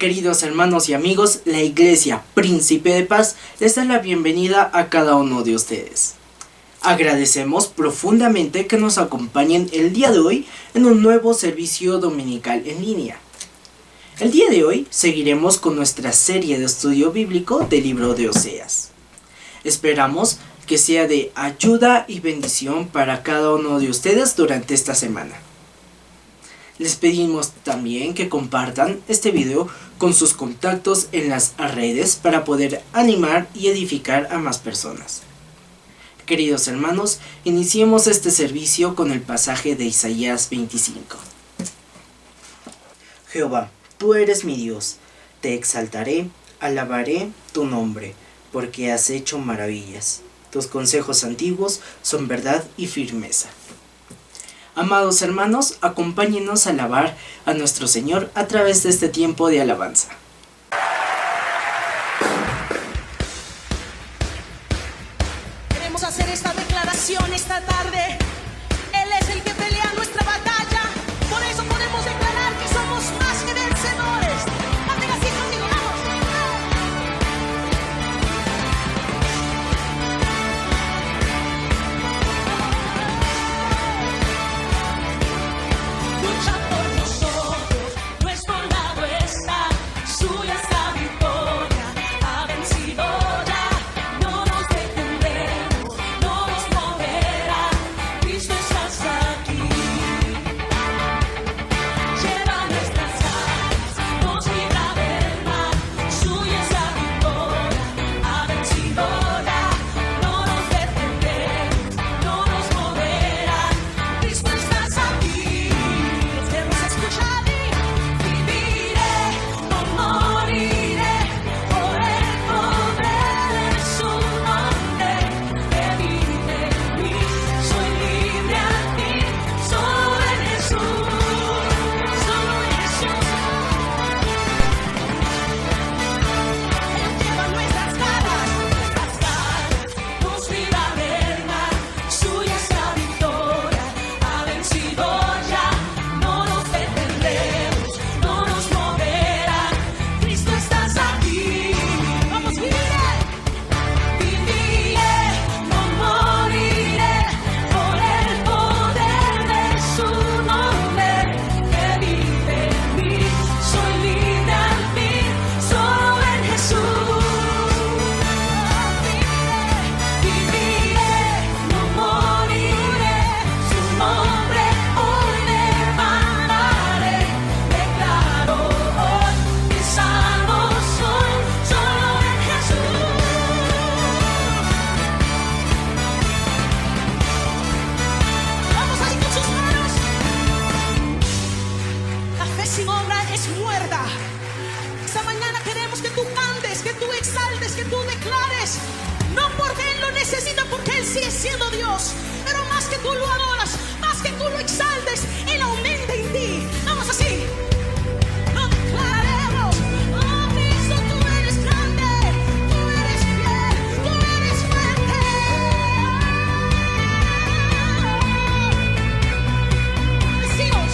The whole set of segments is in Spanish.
Queridos hermanos y amigos, la Iglesia Príncipe de Paz les da la bienvenida a cada uno de ustedes. Agradecemos profundamente que nos acompañen el día de hoy en un nuevo servicio dominical en línea. El día de hoy seguiremos con nuestra serie de estudio bíblico del libro de Oseas. Esperamos que sea de ayuda y bendición para cada uno de ustedes durante esta semana. Les pedimos también que compartan este video con sus contactos en las redes para poder animar y edificar a más personas. Queridos hermanos, iniciemos este servicio con el pasaje de Isaías 25. Jehová, tú eres mi Dios, te exaltaré, alabaré tu nombre, porque has hecho maravillas. Tus consejos antiguos son verdad y firmeza. Amados hermanos, acompáñenos a alabar a nuestro Señor a través de este tiempo de alabanza. Queremos hacer esta declaración esta tarde. Él es el que pelea nuestra batalla. Por eso podemos declarar que somos más que vencedores. Canten así conmigo, vamos. Lucha por nosotros, nuestro lado está. Suya es la victoria, ha vencido ya. No nos detendremos, no nos moverá. Cristo estás aquí. Lleva nuestras almas, nos libra del mal. Suya es la victoria, ha vencido ya. No nos detendremos, no nos moverá. Cristo estás aquí. Nos queremos escuchar y viviré, no moriré por el poder de su nombre que vive en mí. Soy libre al fin, solo en Jesús, solo en Jesús. Él lleva nuestras cargas, nos libra del mal. Suya es la victoria, ha vencido ya. No nos detendremos, no nos moverá. Cristo estás aquí. Vamos, viviré, no moriré por el poder de su nombre que vive en mí. Soy libre al fin, solo en Jesús. Viviré, no moriré, su nombre hoy levantaré. Declaro hoy que salvo soy, solo en Jesús. Vamos así con sus manos. La fe sin obra es muerta. Esta mañana queremos que tú cantes, que tú exaltes, que tú declares. No porque Él lo necesita, porque Él sigue siendo Dios. Pero más que tú lo adoras, más que tú lo exaltes, Él aumenta en ti. Vamos así. Lo declararemos. Oh Cristo, tú eres grande, tú eres fiel, tú eres fuerte. Decimos,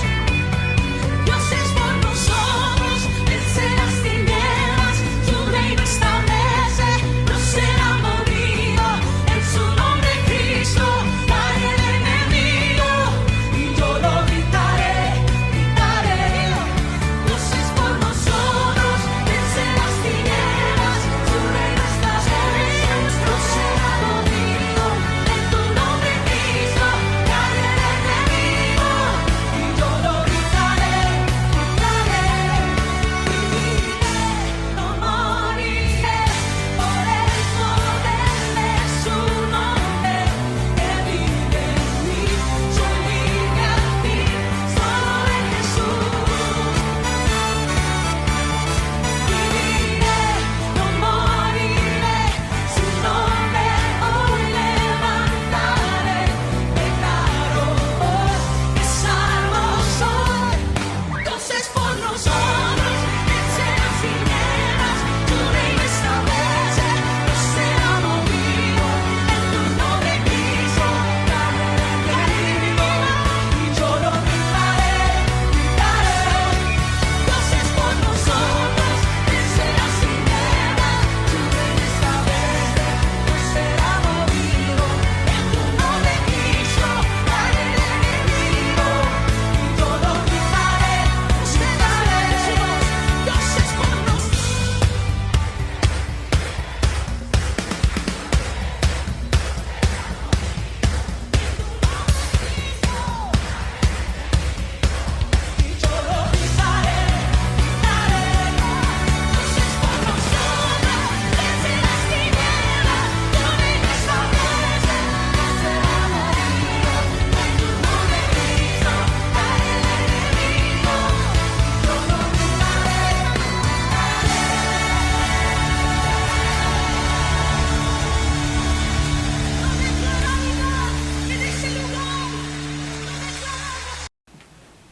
Dios es por nosotros, vence las tinieblas, su reino establece, no será movido, en su nombre Cristo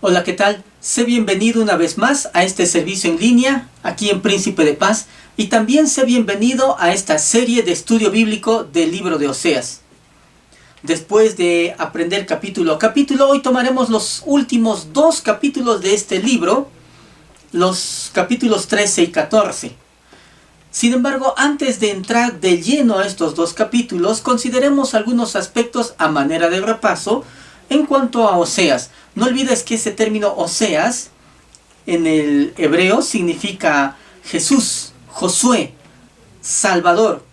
Hola, ¿qué tal? Sé bienvenido una vez más a este servicio en línea, aquí en Príncipe de Paz, y también sé bienvenido a esta serie de estudio bíblico del libro de Oseas. Después de aprender capítulo a capítulo, hoy tomaremos los últimos 2 capítulos de este libro, los capítulos 13 y 14. Sin embargo, antes de entrar de lleno a estos 2 capítulos, consideremos algunos aspectos a manera de repaso en cuanto a Oseas. No olvides que ese término Oseas en el hebreo significa Jesús, Josué, Salvador.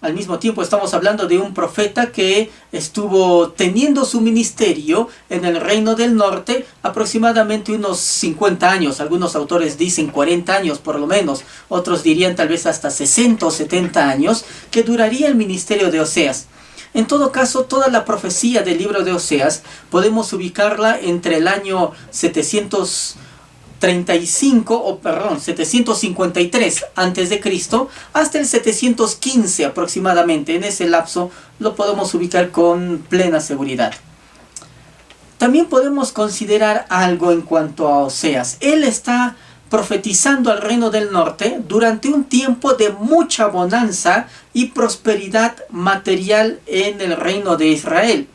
Al mismo tiempo estamos hablando de un profeta que estuvo teniendo su ministerio en el reino del norte aproximadamente unos 50 años. Algunos autores dicen 40 años por lo menos. Otros dirían tal vez hasta 60 o 70 años que duraría el ministerio de Oseas. En todo caso, toda la profecía del libro de Oseas podemos ubicarla entre el año 753 antes de Cristo hasta el 715 aproximadamente. En ese lapso lo podemos ubicar con plena seguridad. También podemos considerar algo en cuanto a Oseas. Él está profetizando al reino del norte durante un tiempo de mucha bonanza y prosperidad material en el reino de Israel.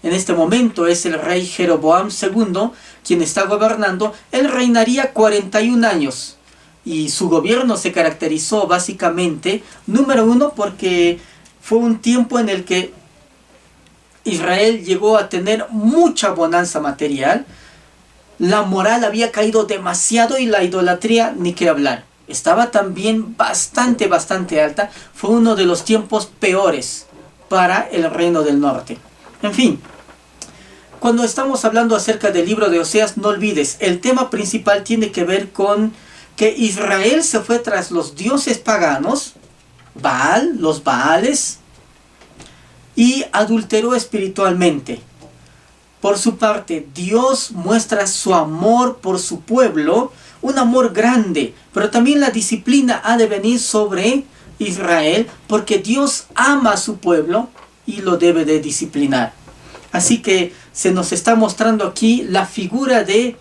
En este momento es el rey Jeroboam II quien está gobernando. Él reinaría 41 años y su gobierno se caracterizó básicamente, número uno, porque fue un tiempo en el que Israel llegó a tener mucha bonanza material. La moral había caído demasiado y la idolatría ni qué hablar. Estaba también bastante alta. Fue uno de los tiempos peores para el reino del norte. En fin, cuando estamos hablando acerca del libro de Oseas, no olvides, el tema principal tiene que ver con que Israel se fue tras los dioses paganos, Baal, los Baales, y adulteró espiritualmente. Por su parte, Dios muestra su amor por su pueblo, un amor grande, pero también la disciplina ha de venir sobre Israel, porque Dios ama a su pueblo y lo debe de disciplinar. Así que se nos está mostrando aquí la figura de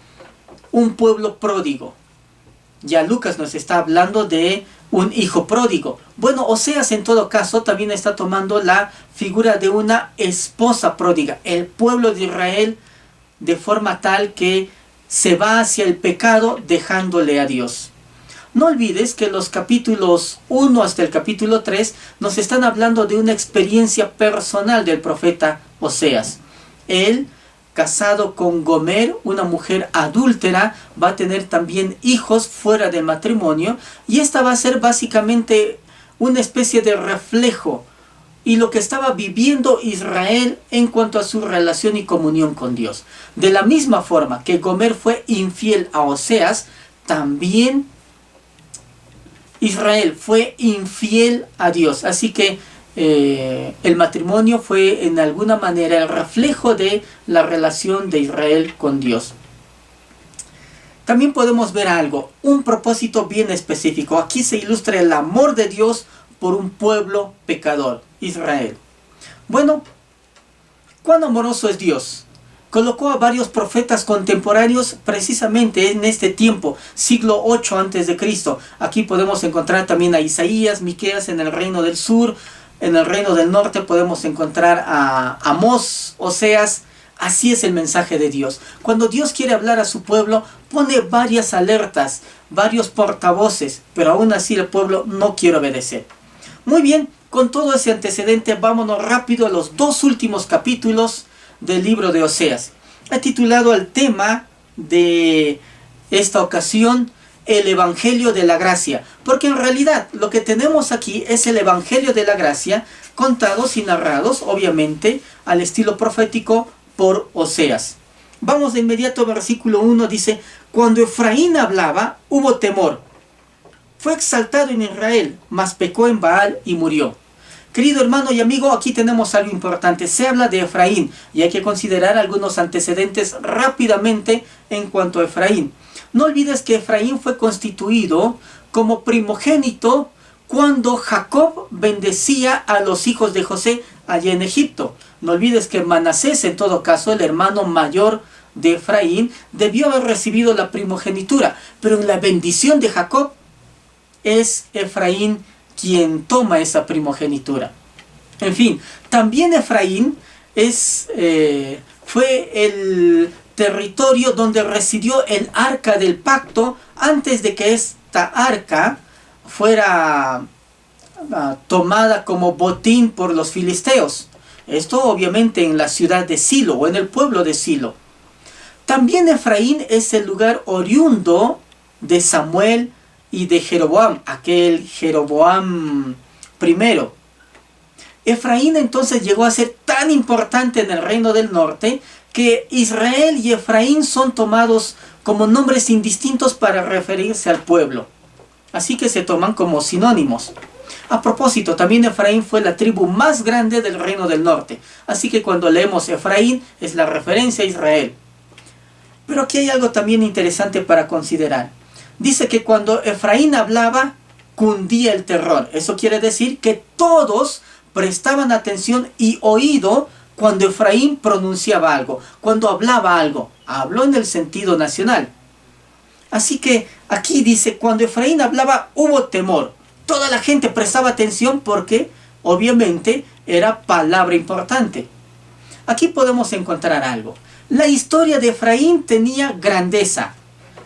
un pueblo pródigo. Ya Lucas nos está hablando de un hijo pródigo. Bueno, Oseas en todo caso también está tomando la figura de una esposa pródiga. El pueblo de Israel de forma tal que se va hacia el pecado dejándole a Dios. No olvides que los capítulos 1 hasta el capítulo 3 nos están hablando de una experiencia personal del profeta Oseas. Él, casado con Gomer, una mujer adúltera, va a tener también hijos fuera del matrimonio, y esta va a ser básicamente una especie de reflejo y lo que estaba viviendo Israel en cuanto a su relación y comunión con Dios. De la misma forma que Gomer fue infiel a Oseas, también Israel fue infiel a Dios. Así que el matrimonio fue en alguna manera el reflejo de la relación de Israel con Dios. También podemos ver algo, un propósito bien específico. Aquí se ilustra el amor de Dios por un pueblo pecador, Israel. Bueno, ¿cuán amoroso es Dios? Colocó a varios profetas contemporáneos precisamente en este tiempo, siglo 8 antes de Cristo. Aquí podemos encontrar también a Isaías, Miqueas en el reino del sur. En el reino del norte podemos encontrar a Amós, Oseas. Así es el mensaje de Dios. Cuando Dios quiere hablar a su pueblo, pone varias alertas, varios portavoces, pero aún así el pueblo no quiere obedecer. Muy bien, con todo ese antecedente, vámonos rápido a los 2 últimos capítulos del libro de Oseas. He titulado el tema de esta ocasión el Evangelio de la Gracia, porque en realidad lo que tenemos aquí es el Evangelio de la Gracia, contados y narrados, obviamente, al estilo profético por Oseas. Vamos de inmediato al versículo 1, dice: cuando Efraín hablaba, hubo temor. Fue exaltado en Israel, mas pecó en Baal y murió. Querido hermano y amigo, aquí tenemos algo importante. Se habla de Efraín y hay que considerar algunos antecedentes rápidamente en cuanto a Efraín. No olvides que Efraín fue constituido como primogénito cuando Jacob bendecía a los hijos de José allá en Egipto. No olvides que Manasés, en todo caso, el hermano mayor de Efraín debió haber recibido la primogenitura, pero en la bendición de Jacob es Efraín quien toma esa primogenitura. En fin, también Efraín fue el territorio donde residió el arca del pacto antes de que esta arca fuera tomada como botín por los filisteos. Esto obviamente en la ciudad de Silo o en el pueblo de Silo. También Efraín es el lugar oriundo de Samuel y de Jeroboam, aquel Jeroboam primero. Efraín entonces llegó a ser tan importante en el reino del norte que Israel y Efraín son tomados como nombres indistintos para referirse al pueblo. Así que se toman como sinónimos. A propósito, también Efraín fue la tribu más grande del reino del norte. Así que cuando leemos Efraín es la referencia a Israel. Pero aquí hay algo también interesante para considerar. Dice que cuando Efraín hablaba, cundía el terror. Eso quiere decir que todos prestaban atención y oído cuando Efraín pronunciaba algo, cuando hablaba algo. Habló en el sentido nacional. Así que aquí dice, cuando Efraín hablaba hubo temor. Toda la gente prestaba atención porque obviamente era palabra importante. Aquí podemos encontrar algo. La historia de Efraín tenía grandeza.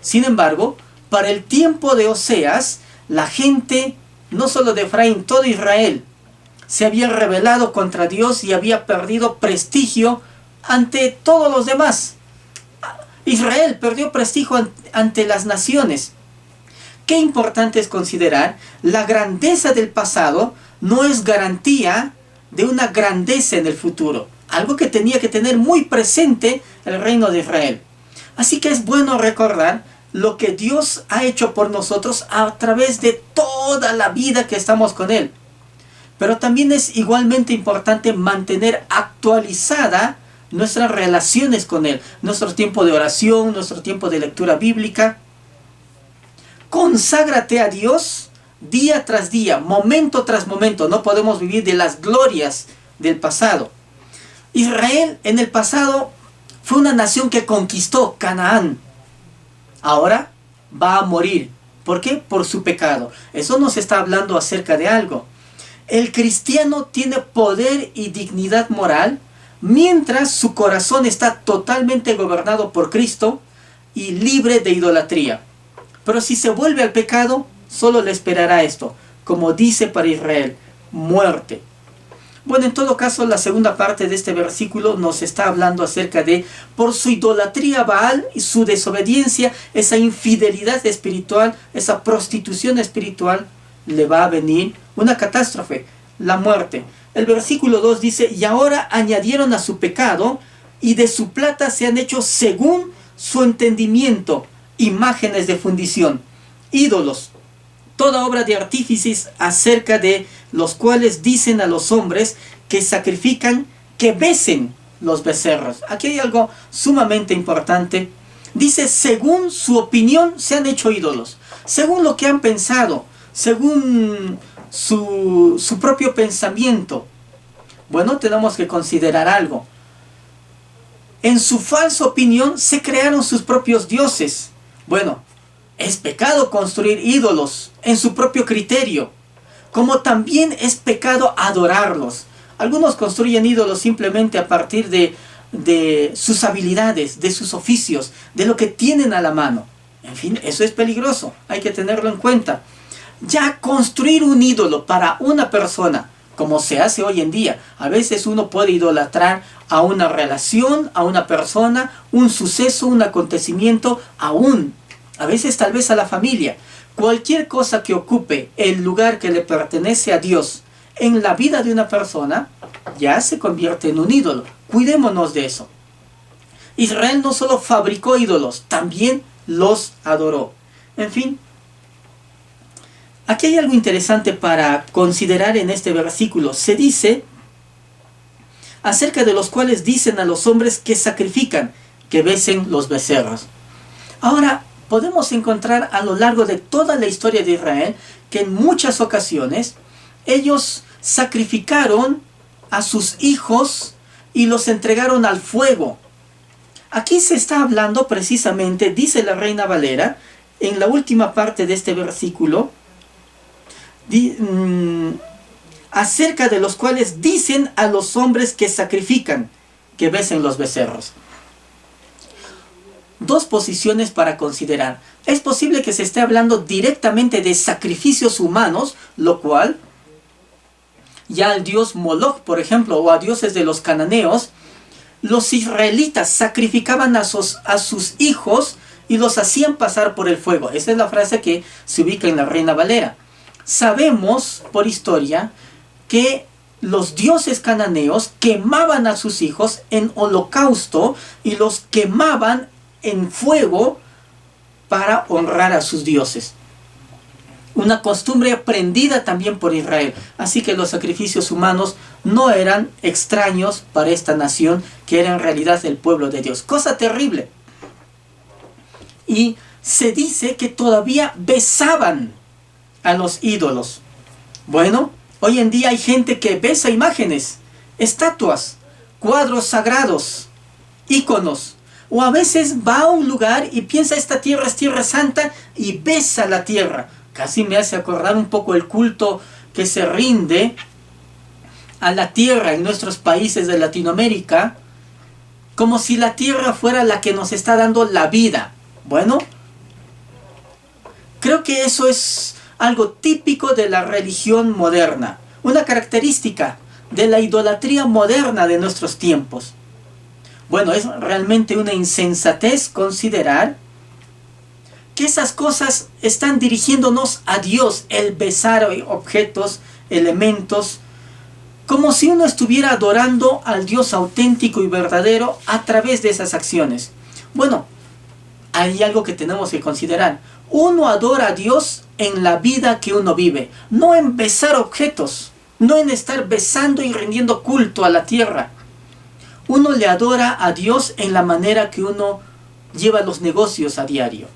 Sin embargo, para el tiempo de Oseas, la gente, no solo de Efraín, todo Israel, se había rebelado contra Dios y había perdido prestigio ante todos los demás. Israel perdió prestigio ante las naciones. Qué importante es considerar, la grandeza del pasado no es garantía de una grandeza en el futuro. Algo que tenía que tener muy presente el reino de Israel. Así que es bueno recordar lo que Dios ha hecho por nosotros a través de toda la vida que estamos con Él. Pero también es igualmente importante mantener actualizada nuestras relaciones con Él. Nuestro tiempo de oración, nuestro tiempo de lectura bíblica. Conságrate a Dios día tras día, momento tras momento. No podemos vivir de las glorias del pasado. Israel en el pasado fue una nación que conquistó Canaán. Ahora va a morir. ¿Por qué? Por su pecado. Eso nos está hablando acerca de algo. El cristiano tiene poder y dignidad moral mientras su corazón está totalmente gobernado por Cristo y libre de idolatría. Pero si se vuelve al pecado, solo le esperará esto, como dice para Israel, muerte. Bueno, en todo caso, la segunda parte de este versículo nos está hablando acerca de, por su idolatría a Baal y su desobediencia, esa infidelidad espiritual, esa prostitución espiritual, le va a venir una catástrofe, la muerte. El versículo 2 dice, y ahora añadieron a su pecado, y de su plata se han hecho según su entendimiento, imágenes de fundición, ídolos, toda obra de artífices acerca de los cuales dicen a los hombres que sacrifican, que besen los becerros. Aquí hay algo sumamente importante. Dice, según su opinión se han hecho ídolos, según lo que han pensado, según su propio pensamiento. Bueno, tenemos que considerar algo. En su falsa opinión se crearon sus propios dioses. Bueno, es pecado construir ídolos en su propio criterio, como también es pecado adorarlos. Algunos construyen ídolos simplemente a partir de sus habilidades, de sus oficios, de lo que tienen a la mano. En fin, eso es peligroso, hay que tenerlo en cuenta. Ya construir un ídolo para una persona, como se hace hoy en día, a veces uno puede idolatrar a una relación, a una persona, un suceso, un acontecimiento, a veces tal vez a la familia. Cualquier cosa que ocupe el lugar que le pertenece a Dios en la vida de una persona, ya se convierte en un ídolo. Cuidémonos de eso. Israel no solo fabricó ídolos, también los adoró. En fin, aquí hay algo interesante para considerar en este versículo. Se dice, acerca de los cuales dicen a los hombres que sacrifican, que besen los becerros. Ahora, podemos encontrar a lo largo de toda la historia de Israel que en muchas ocasiones ellos sacrificaron a sus hijos y los entregaron al fuego. Aquí se está hablando precisamente, dice la Reina Valera, en la última parte de este versículo, acerca de los cuales dicen a los hombres que sacrifican, que besen los becerros. Dos posiciones para considerar. Es posible que se esté hablando directamente de sacrificios humanos, lo cual ya al dios Moloch, por ejemplo, o a dioses de los cananeos, los israelitas sacrificaban a sus hijos y los hacían pasar por el fuego. Esa es la frase que se ubica en la Reina Valera. Sabemos por historia que los dioses cananeos quemaban a sus hijos en holocausto y los quemaban en fuego para honrar a sus dioses. Una costumbre aprendida también por Israel. Así que los sacrificios humanos no eran extraños para esta nación, que era en realidad el pueblo de Dios. Cosa terrible. Y se dice que todavía besaban a los ídolos. Bueno, hoy en día hay gente que besa imágenes, estatuas, cuadros sagrados, íconos. O a veces va a un lugar y piensa esta tierra es tierra santa y besa la tierra. Casi me hace acordar un poco el culto que se rinde a la tierra en nuestros países de Latinoamérica, como si la tierra fuera la que nos está dando la vida. Bueno, creo que eso es algo típico de la religión moderna, una característica de la idolatría moderna de nuestros tiempos. Bueno, es realmente una insensatez considerar que esas cosas están dirigiéndonos a Dios, el besar objetos, elementos, como si uno estuviera adorando al Dios auténtico y verdadero a través de esas acciones. Bueno, hay algo que tenemos que considerar. Uno adora a Dios en la vida que uno vive, no en besar objetos, no en estar besando y rindiendo culto a la tierra. Uno le adora a Dios en la manera que uno lleva los negocios a diario.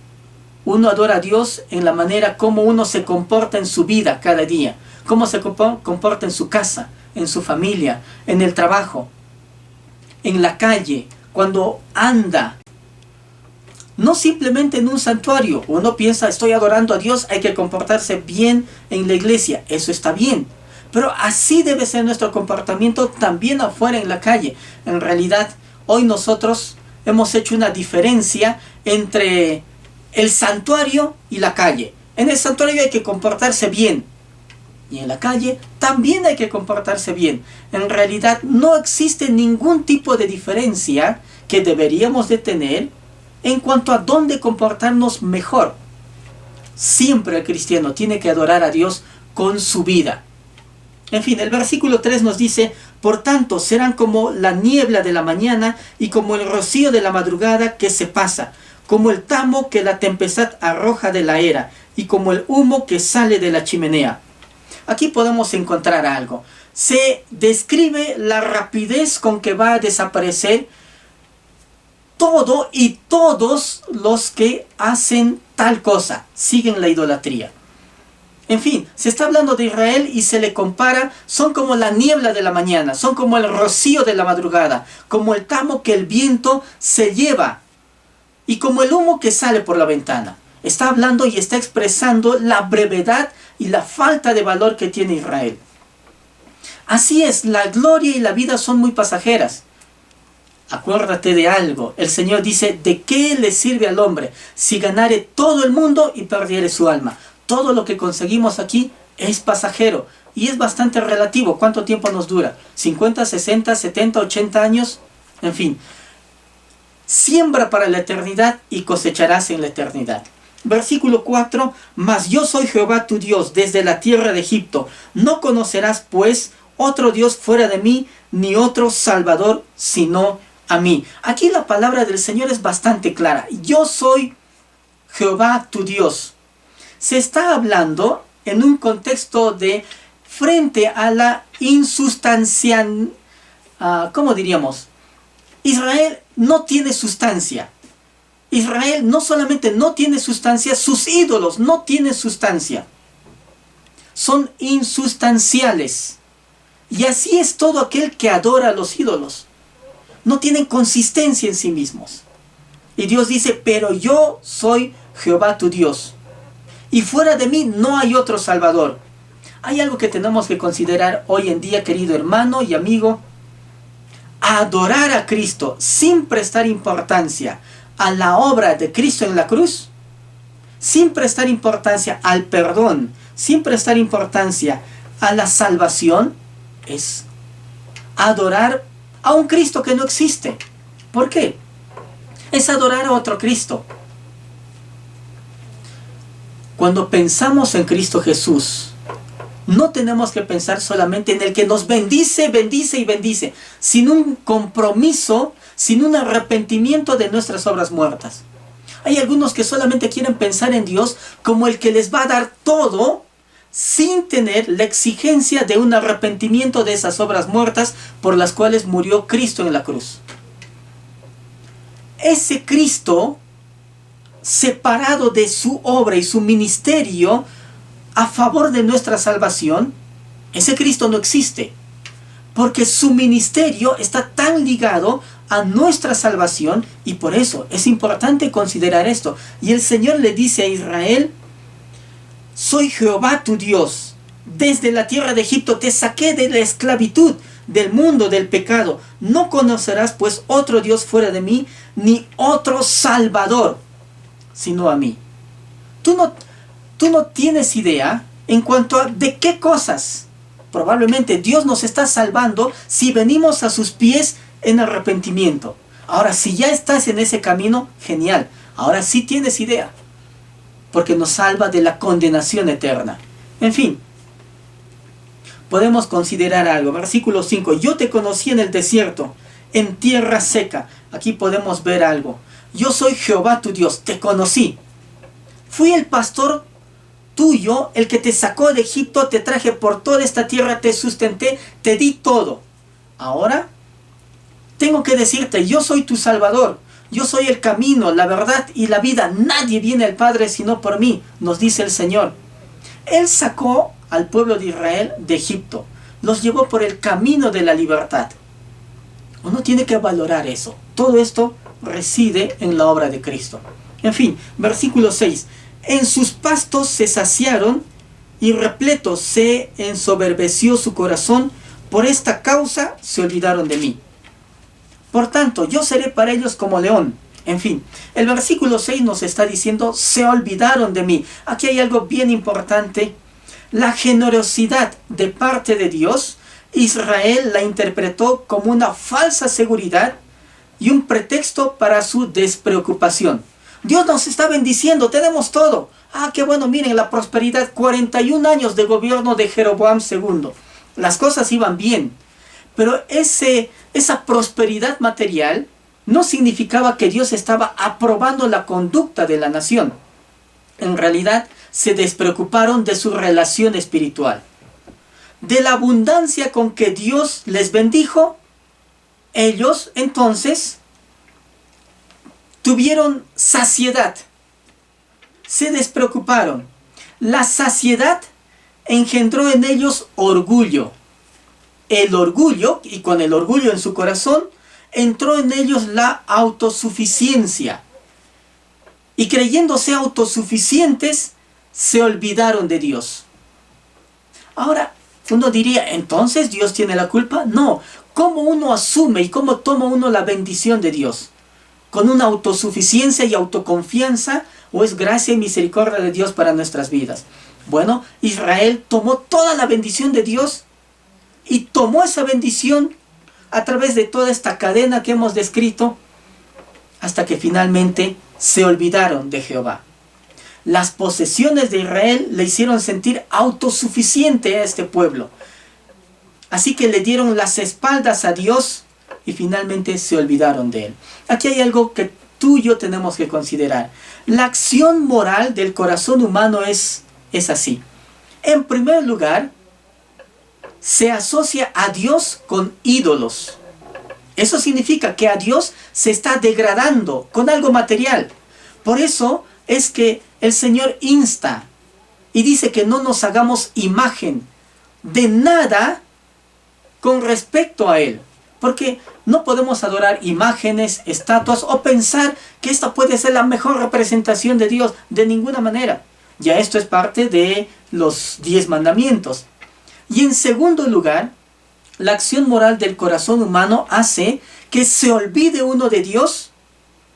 Uno adora a Dios en la manera como uno se comporta en su vida cada día, cómo se comporta en su casa, en su familia, en el trabajo, en la calle, cuando anda. No simplemente en un santuario. Uno piensa, estoy adorando a Dios, hay que comportarse bien en la iglesia. Eso está bien. Pero así debe ser nuestro comportamiento también afuera en la calle. En realidad, hoy nosotros hemos hecho una diferencia entre el santuario y la calle. En el santuario hay que comportarse bien. Y en la calle también hay que comportarse bien. En realidad no existe ningún tipo de diferencia que deberíamos de tener en cuanto a dónde comportarnos mejor. Siempre el cristiano tiene que adorar a Dios con su vida. En fin, el versículo 3 nos dice: por tanto serán como la niebla de la mañana y como el rocío de la madrugada que se pasa, como el tamo que la tempestad arroja de la era y como el humo que sale de la chimenea. Aquí podemos encontrar algo. Se describe la rapidez con que va a desaparecer todo y todos los que hacen tal cosa, siguen la idolatría. En fin, se está hablando de Israel y se le compara, son como la niebla de la mañana, son como el rocío de la madrugada, como el tamo que el viento se lleva y como el humo que sale por la ventana. Está hablando y está expresando la brevedad y la falta de valor que tiene Israel. Así es, la gloria y la vida son muy pasajeras. Acuérdate de algo, el Señor dice: ¿de qué le sirve al hombre si ganare todo el mundo y perdiere su alma? Todo lo que conseguimos aquí es pasajero y es bastante relativo. ¿Cuánto tiempo nos dura? ¿50, 60, 70, 80 años? En fin, siembra para la eternidad y cosecharás en la eternidad. Versículo 4: mas yo soy Jehová tu Dios desde la tierra de Egipto. No conocerás pues otro Dios fuera de mí, ni otro Salvador sino a mí. Aquí la palabra del Señor es bastante clara. Yo soy Jehová tu Dios. Se está hablando en un contexto de frente a la insustancia, ¿cómo diríamos? Israel no tiene sustancia. Israel no solamente no tiene sustancia, sus ídolos no tienen sustancia. Son insustanciales. Y así es todo aquel que adora a los ídolos. no tienen consistencia en sí mismos. Y Dios dice, pero yo soy Jehová tu Dios, y fuera de mí no hay otro Salvador. Hay algo que tenemos que considerar hoy en día, querido hermano y amigo. Adorar a Cristo sin prestar importancia a la obra de Cristo en la cruz, sin prestar importancia al perdón, sin prestar importancia a la salvación, es adorar a un Cristo que no existe. ¿Por qué? Es adorar a otro Cristo. Cuando pensamos en Cristo Jesús, no tenemos que pensar solamente en el que nos bendice, bendice y bendice, sin un compromiso, sin un arrepentimiento de nuestras obras muertas. Hay algunos que solamente quieren pensar en Dios como el que les va a dar todo, sin tener la exigencia de un arrepentimiento de esas obras muertas por las cuales murió Cristo en la cruz. Ese Cristo, separado de su obra y su ministerio a favor de nuestra salvación, ese Cristo no existe, porque su ministerio está tan ligado a nuestra salvación, y por eso es importante considerar esto. Y el Señor le dice a Israel: soy Jehová tu Dios, desde la tierra de Egipto te saqué de la esclavitud, del mundo del pecado. No conocerás pues otro Dios fuera de mí, ni otro Salvador sino a mí. Tú no tienes idea en cuanto a de qué cosas probablemente Dios nos está salvando si venimos a sus pies en arrepentimiento. Ahora, si ya estás en ese camino, genial. Ahora sí tienes idea, porque nos salva de la condenación eterna. En fin, podemos considerar algo. Versículo 5. Yo te conocí en el desierto, en tierra seca. Aquí podemos ver algo. Yo soy Jehová tu Dios, te conocí. Fui el pastor tuyo, el que te sacó de Egipto, te traje por toda esta tierra, te sustenté, te di todo. Ahora tengo que decirte, yo soy tu Salvador. Yo soy el camino, la verdad y la vida. Nadie viene al Padre sino por mí, nos dice el Señor. Él sacó al pueblo de Israel de Egipto. Los llevó por el camino de la libertad. Uno tiene que valorar eso. Todo esto reside en la obra de Cristo. En fin, versículo 6. En sus pastos se saciaron y repleto se ensoberbeció su corazón. Por esta causa se olvidaron de mí. Por tanto, yo seré para ellos como león. En fin, el versículo 6 nos está diciendo, se olvidaron de mí. Aquí hay algo bien importante. La generosidad de parte de Dios, Israel la interpretó como una falsa seguridad y un pretexto para su despreocupación. Dios nos está bendiciendo, tenemos todo. Ah, qué bueno, miren la prosperidad. 41 años de gobierno de Jeroboam II. Las cosas iban bien. Pero esa prosperidad material no significaba que Dios estaba aprobando la conducta de la nación. En realidad, se despreocuparon de su relación espiritual. De la abundancia con que Dios les bendijo, ellos entonces tuvieron saciedad. Se despreocuparon. La saciedad engendró en ellos orgullo. El orgullo, y con el orgullo en su corazón, entró en ellos la autosuficiencia. Y creyéndose autosuficientes, se olvidaron de Dios. Ahora, uno diría, ¿entonces Dios tiene la culpa? No. ¿Cómo uno asume y cómo toma uno la bendición de Dios? ¿Con una autosuficiencia y autoconfianza? ¿O es gracia y misericordia de Dios para nuestras vidas? Bueno, Israel tomó toda la bendición de Dios y tomó esa bendición a través de toda esta cadena que hemos descrito, hasta que finalmente se olvidaron de Jehová. Las posesiones de Israel le hicieron sentir autosuficiente a este pueblo. Así que le dieron las espaldas a Dios y finalmente se olvidaron de él. Aquí hay algo que tú y yo tenemos que considerar. La acción moral del corazón humano es así. En primer lugar, se asocia a Dios con ídolos. Eso significa que a Dios se está degradando con algo material. Por eso es que el Señor insta y dice que no nos hagamos imagen de nada con respecto a Él. Porque no podemos adorar imágenes, estatuas o pensar que esta puede ser la mejor representación de Dios de ninguna manera. Ya esto es parte de los 10 mandamientos. Y en segundo lugar, la acción moral del corazón humano hace que se olvide uno de Dios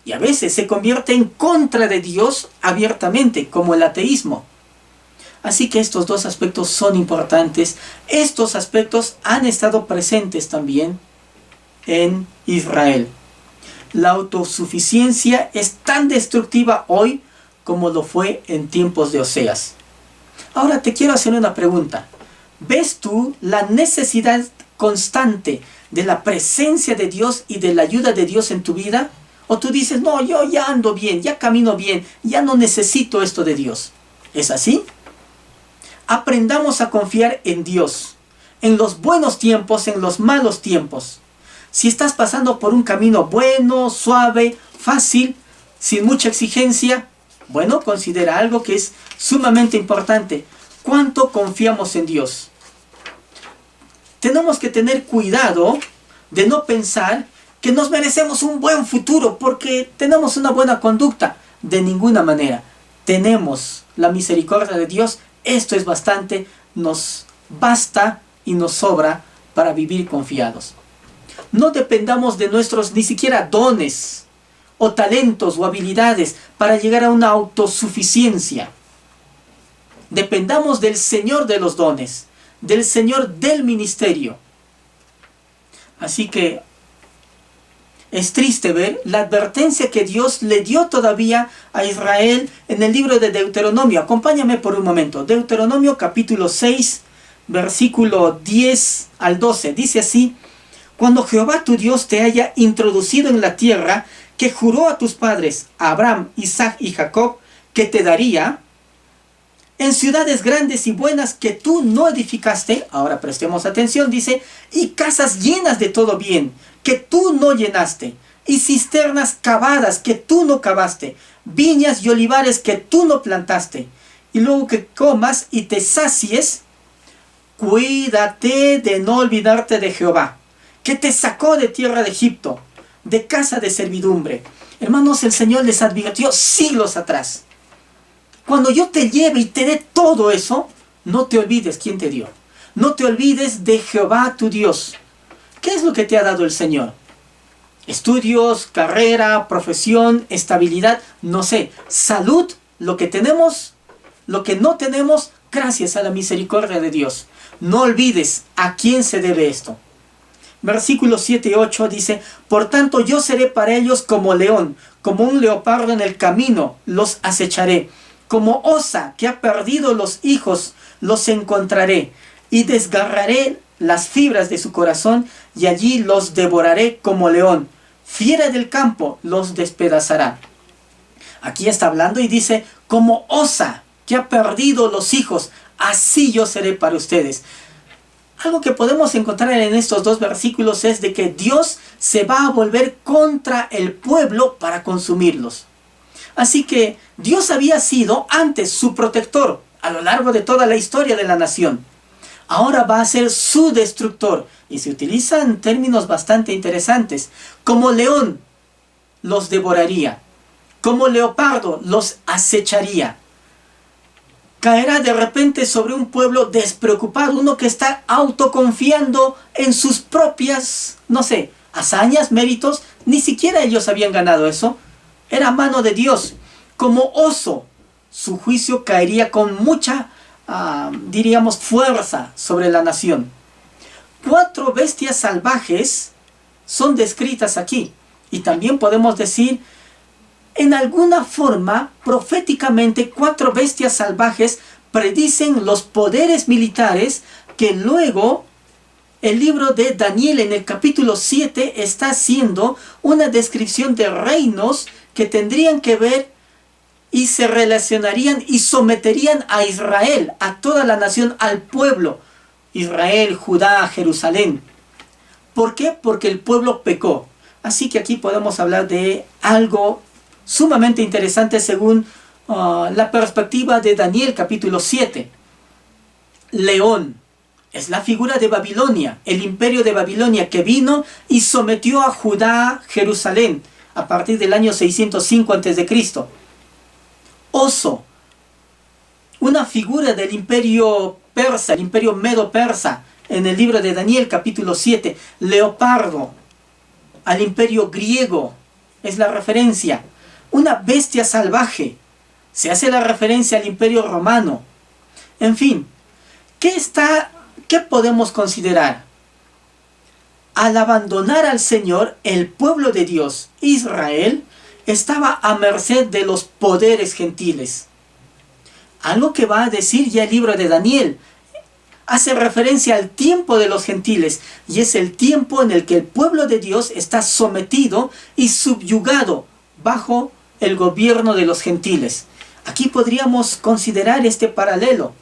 y a veces se convierte en contra de Dios abiertamente, como el ateísmo. Así que estos dos aspectos son importantes. Estos aspectos han estado presentes también en Israel. La autosuficiencia es tan destructiva hoy como lo fue en tiempos de Oseas. Ahora te quiero hacer una pregunta. ¿Ves tú la necesidad constante de la presencia de Dios y de la ayuda de Dios en tu vida? ¿O tú dices, no, yo ya ando bien, ya camino bien, ya no necesito esto de Dios? ¿Es así? Aprendamos a confiar en Dios, en los buenos tiempos, en los malos tiempos. Si estás pasando por un camino bueno, suave, fácil, sin mucha exigencia, bueno, considera algo que es sumamente importante. ¿Cuánto confiamos en Dios? Tenemos que tener cuidado de no pensar que nos merecemos un buen futuro porque tenemos una buena conducta. De ninguna manera. Tenemos la misericordia de Dios. Esto es bastante, nos basta y nos sobra para vivir confiados. No dependamos de nuestros ni siquiera dones o talentos o habilidades para llegar a una autosuficiencia. Dependamos del Señor de los dones, del Señor del ministerio. Así que es triste ver la advertencia que Dios le dio todavía a Israel en el libro de Deuteronomio. Acompáñame por un momento. Deuteronomio capítulo 6, versículo 10 al 12. Dice así: cuando Jehová tu Dios te haya introducido en la tierra que juró a tus padres, a Abraham, Isaac y Jacob, que te daría, en ciudades grandes y buenas que tú no edificaste, ahora prestemos atención, dice, y casas llenas de todo bien, que tú no llenaste, y cisternas cavadas que tú no cavaste, viñas y olivares que tú no plantaste, y luego que comas y te sacies, cuídate de no olvidarte de Jehová, que te sacó de tierra de Egipto, de casa de servidumbre. Hermanos, el Señor les advirtió siglos atrás. Cuando yo te lleve y te dé todo eso, no te olvides quién te dio. No te olvides de Jehová tu Dios. ¿Qué es lo que te ha dado el Señor? Estudios, carrera, profesión, estabilidad, no sé. Salud, lo que tenemos, lo que no tenemos, gracias a la misericordia de Dios. No olvides a quién se debe esto. Versículos 7 y 8 dice: por tanto yo seré para ellos como león, como un leopardo en el camino, los acecharé. Como osa que ha perdido los hijos, los encontraré, y desgarraré las fibras de su corazón, y allí los devoraré como león. Fiera del campo los despedazará. Aquí está hablando y dice, como osa que ha perdido los hijos, así yo seré para ustedes. Algo que podemos encontrar en estos dos versículos es de que Dios se va a volver contra el pueblo para consumirlos. Así que Dios había sido antes su protector a lo largo de toda la historia de la nación. Ahora va a ser su destructor. Y se utilizan términos bastante interesantes. Como león los devoraría. Como leopardo los acecharía. Caerá de repente sobre un pueblo despreocupado, uno que está autoconfiando en sus propias, no sé, hazañas, méritos. Ni siquiera ellos habían ganado eso. Era mano de Dios. Como oso, su juicio caería con mucha, diríamos, fuerza sobre la nación. 4 bestias salvajes son descritas aquí. Y también podemos decir, en alguna forma, proféticamente, 4 bestias salvajes predicen los poderes militares que luego el libro de Daniel en el capítulo 7 está haciendo una descripción de reinos que tendrían que ver y se relacionarían y someterían a Israel, a toda la nación, al pueblo. Israel, Judá, Jerusalén. ¿Por qué? Porque el pueblo pecó. Así que aquí podemos hablar de algo sumamente interesante según la perspectiva de Daniel capítulo 7. León, Es la figura de Babilonia, el imperio de Babilonia que vino y sometió a Judá, Jerusalén, a partir del año 605 a.C. Oso, una figura del imperio persa, el imperio medo-persa, en el libro de Daniel capítulo 7. Leopardo, al imperio griego, es la referencia. Una bestia salvaje, se hace la referencia al imperio romano. En fin, ¿qué podemos considerar? Al abandonar al Señor, el pueblo de Dios, Israel, estaba a merced de los poderes gentiles. Algo que va a decir ya el libro de Daniel hace referencia al tiempo de los gentiles, y es el tiempo en el que el pueblo de Dios está sometido y subyugado bajo el gobierno de los gentiles. Aquí podríamos considerar este paralelo.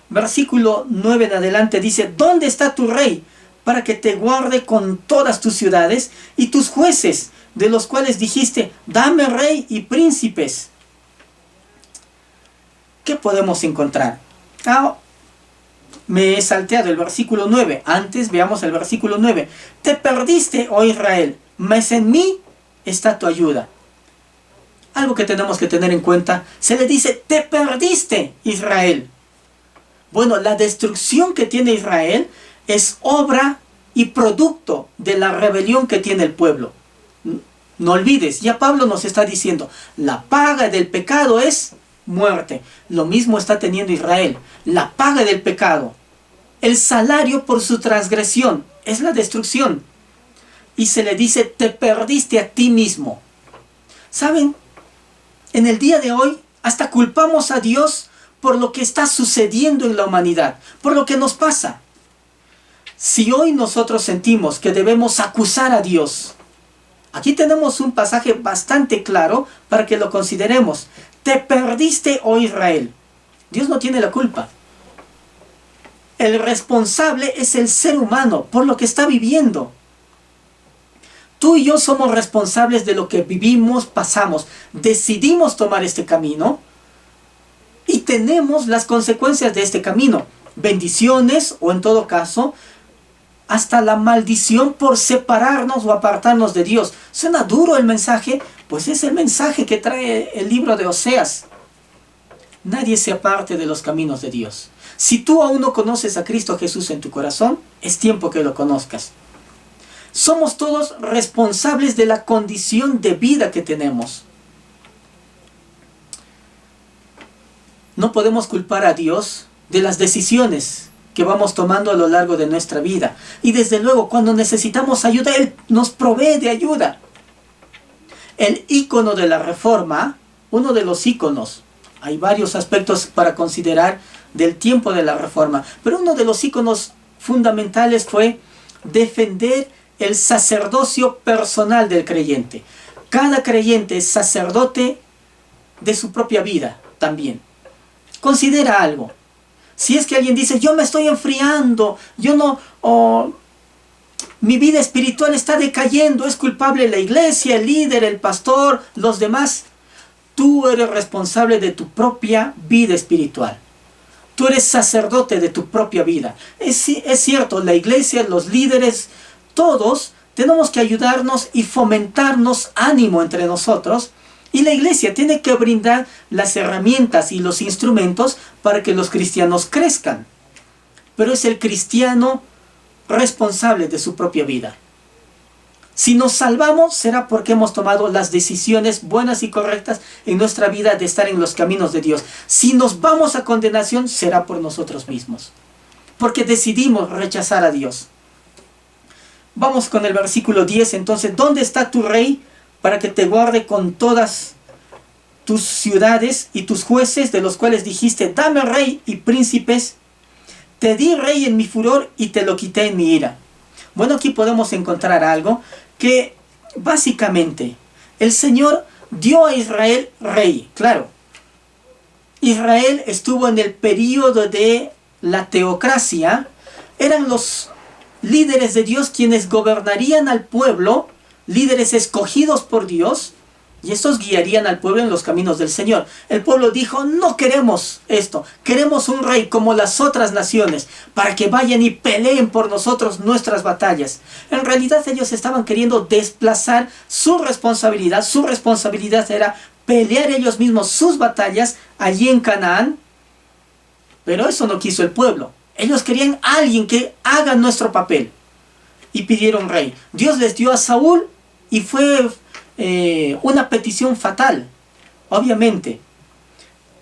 Versículo 9 en adelante dice: ¿Dónde está tu rey para que te guarde con todas tus ciudades y tus jueces, de los cuales dijiste, dame rey y príncipes? ¿Qué podemos encontrar? Me he salteado el versículo 9. Antes veamos el versículo 9. Te perdiste, oh Israel, mas en mí está tu ayuda. Algo que tenemos que tener en cuenta, se le dice, te perdiste, Israel. Bueno, la destrucción que tiene Israel es obra y producto de la rebelión que tiene el pueblo. No olvides, ya Pablo nos está diciendo, la paga del pecado es muerte. Lo mismo está teniendo Israel. La paga del pecado, el salario por su transgresión, es la destrucción. Y se le dice, te perdiste a ti mismo. ¿Saben? En el día de hoy, hasta culpamos a Dios por lo que está sucediendo en la humanidad, por lo que nos pasa. Si hoy nosotros sentimos que debemos acusar a Dios, aquí tenemos un pasaje bastante claro para que lo consideremos. Te perdiste, oh Israel. Dios no tiene la culpa. El responsable es el ser humano por lo que está viviendo. Tú y yo somos responsables de lo que vivimos, pasamos. Decidimos tomar este camino y tenemos las consecuencias de este camino. Bendiciones o en todo caso, hasta la maldición por separarnos o apartarnos de Dios. ¿Suena duro el mensaje? Pues es el mensaje que trae el libro de Oseas. Nadie se aparte de los caminos de Dios. Si tú aún no conoces a Cristo Jesús en tu corazón, es tiempo que lo conozcas. Somos todos responsables de la condición de vida que tenemos. No podemos culpar a Dios de las decisiones que vamos tomando a lo largo de nuestra vida. Y desde luego, cuando necesitamos ayuda, Él nos provee de ayuda. El ícono de la Reforma, uno de los íconos, hay varios aspectos para considerar del tiempo de la Reforma, pero uno de los íconos fundamentales fue defender el sacerdocio personal del creyente. Cada creyente es sacerdote de su propia vida también. Considera algo. Si es que alguien dice, yo me estoy enfriando, mi vida espiritual está decayendo, es culpable la iglesia, el líder, el pastor, los demás. Tú eres responsable de tu propia vida espiritual. Tú eres sacerdote de tu propia vida. Es cierto, la iglesia, los líderes, todos tenemos que ayudarnos y fomentarnos ánimo entre nosotros. Y la iglesia tiene que brindar las herramientas y los instrumentos para que los cristianos crezcan. Pero es el cristiano responsable de su propia vida. Si nos salvamos, será porque hemos tomado las decisiones buenas y correctas en nuestra vida de estar en los caminos de Dios. Si nos vamos a condenación, será por nosotros mismos, porque decidimos rechazar a Dios. Vamos con el versículo 10. Entonces, ¿dónde está tu rey para que te guarde con todas tus ciudades y tus jueces, de los cuales dijiste, dame rey y príncipes? Te di rey en mi furor y te lo quité en mi ira. Bueno, aquí podemos encontrar algo que básicamente el Señor dio a Israel rey. Claro, Israel estuvo en el período de la teocracia. Eran los líderes de Dios quienes gobernarían al pueblo, líderes escogidos por Dios, Y estos guiarían al pueblo en los caminos del Señor. El pueblo dijo, no queremos esto, queremos un rey como las otras naciones, para que vayan y peleen por nosotros nuestras batallas. En realidad ellos estaban queriendo desplazar su responsabilidad. Su responsabilidad era pelear ellos mismos sus batallas allí en Canaán. Pero eso no quiso el pueblo. Ellos querían a alguien que haga nuestro papel. Y pidieron rey. Dios les dio a Saúl y fue una petición fatal. Obviamente,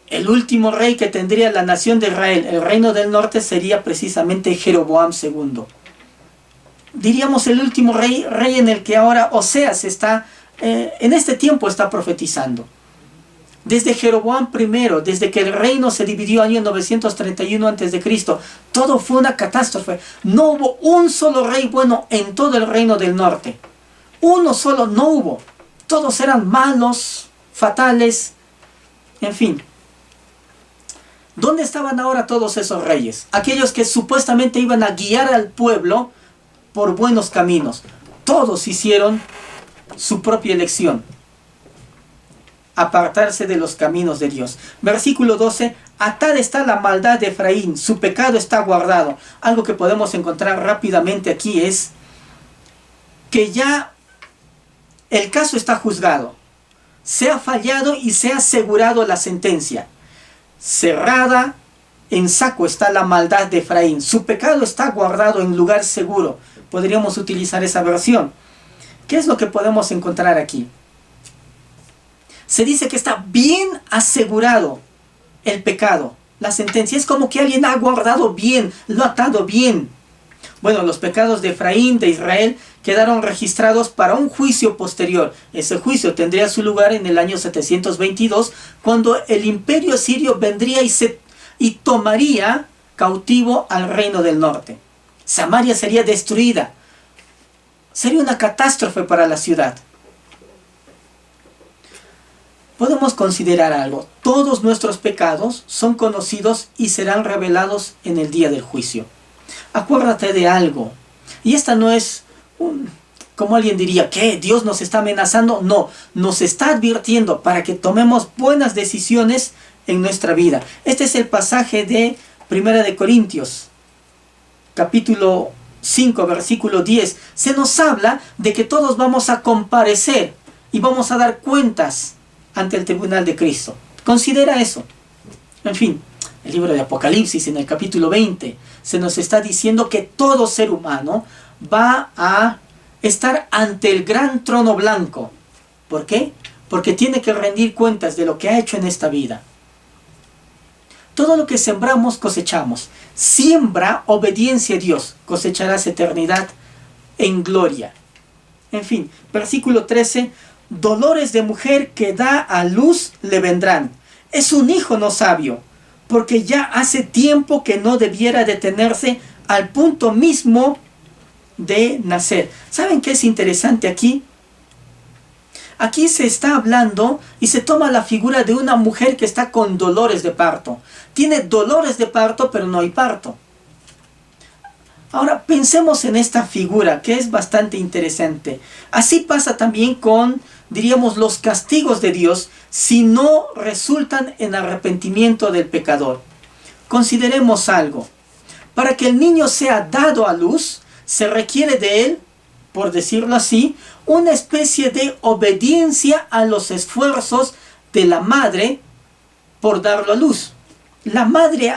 el último rey que tendría la nación de Israel, el reino del norte, sería precisamente Jeroboam II. Diríamos el último rey en el que ahora Oseas está, en este tiempo está profetizando. Desde Jeroboam I, desde que el reino se dividió año 931 a.C., todo fue una catástrofe. No hubo un solo rey bueno en todo el reino del norte. Uno solo no hubo. Todos eran malos, fatales, en fin. ¿Dónde estaban ahora todos esos reyes? Aquellos que supuestamente iban a guiar al pueblo por buenos caminos. Todos hicieron su propia elección. Apartarse de los caminos de Dios. Versículo 12. Atada está la maldad de Efraín, su pecado está guardado. Algo que podemos encontrar rápidamente aquí es que ya el caso está juzgado. Se ha fallado y se ha asegurado la sentencia. Cerrada en saco está la maldad de Efraín. Su pecado está guardado en lugar seguro. Podríamos utilizar esa versión. ¿Qué es lo que podemos encontrar aquí? Se dice que está bien asegurado el pecado. La sentencia es como que alguien ha guardado bien, lo ha atado bien. Bueno, los pecados de Efraín, de Israel, quedaron registrados para un juicio posterior. Ese juicio tendría su lugar en el año 722, cuando el imperio sirio vendría y tomaría cautivo al reino del norte. Samaria sería destruida. Sería una catástrofe para la ciudad. Podemos considerar algo. Todos nuestros pecados son conocidos y serán revelados en el día del juicio. Acuérdate de algo. Y esta no es como alguien diría, ¿qué? ¿Dios nos está amenazando? No, nos está advirtiendo para que tomemos buenas decisiones en nuestra vida. Este es el pasaje de 1 de Corintios, capítulo 5, versículo 10. Se nos habla de que todos vamos a comparecer y vamos a dar cuentas ante el tribunal de Cristo. Considera eso. En fin, el libro de Apocalipsis, en el capítulo 20, se nos está diciendo que todo ser humano va a estar ante el gran trono blanco. ¿Por qué? Porque tiene que rendir cuentas de lo que ha hecho en esta vida. Todo lo que sembramos, cosechamos. Siembra obediencia a Dios, cosecharás eternidad en gloria. En fin, versículo 13. Dolores de mujer que da a luz le vendrán. Es un hijo no sabio, porque ya hace tiempo que no debiera detenerse al punto mismo de nacer. ¿Saben qué es interesante aquí? Aquí se está hablando y se toma la figura de una mujer que está con dolores de parto. Tiene dolores de parto, pero no hay parto. Ahora pensemos en esta figura que es bastante interesante. Así pasa también con, diríamos, los castigos de Dios si no resultan en arrepentimiento del pecador. Consideremos algo. Para que el niño sea dado a luz, se requiere de él, por decirlo así, una especie de obediencia a los esfuerzos de la madre por darlo a luz. La madre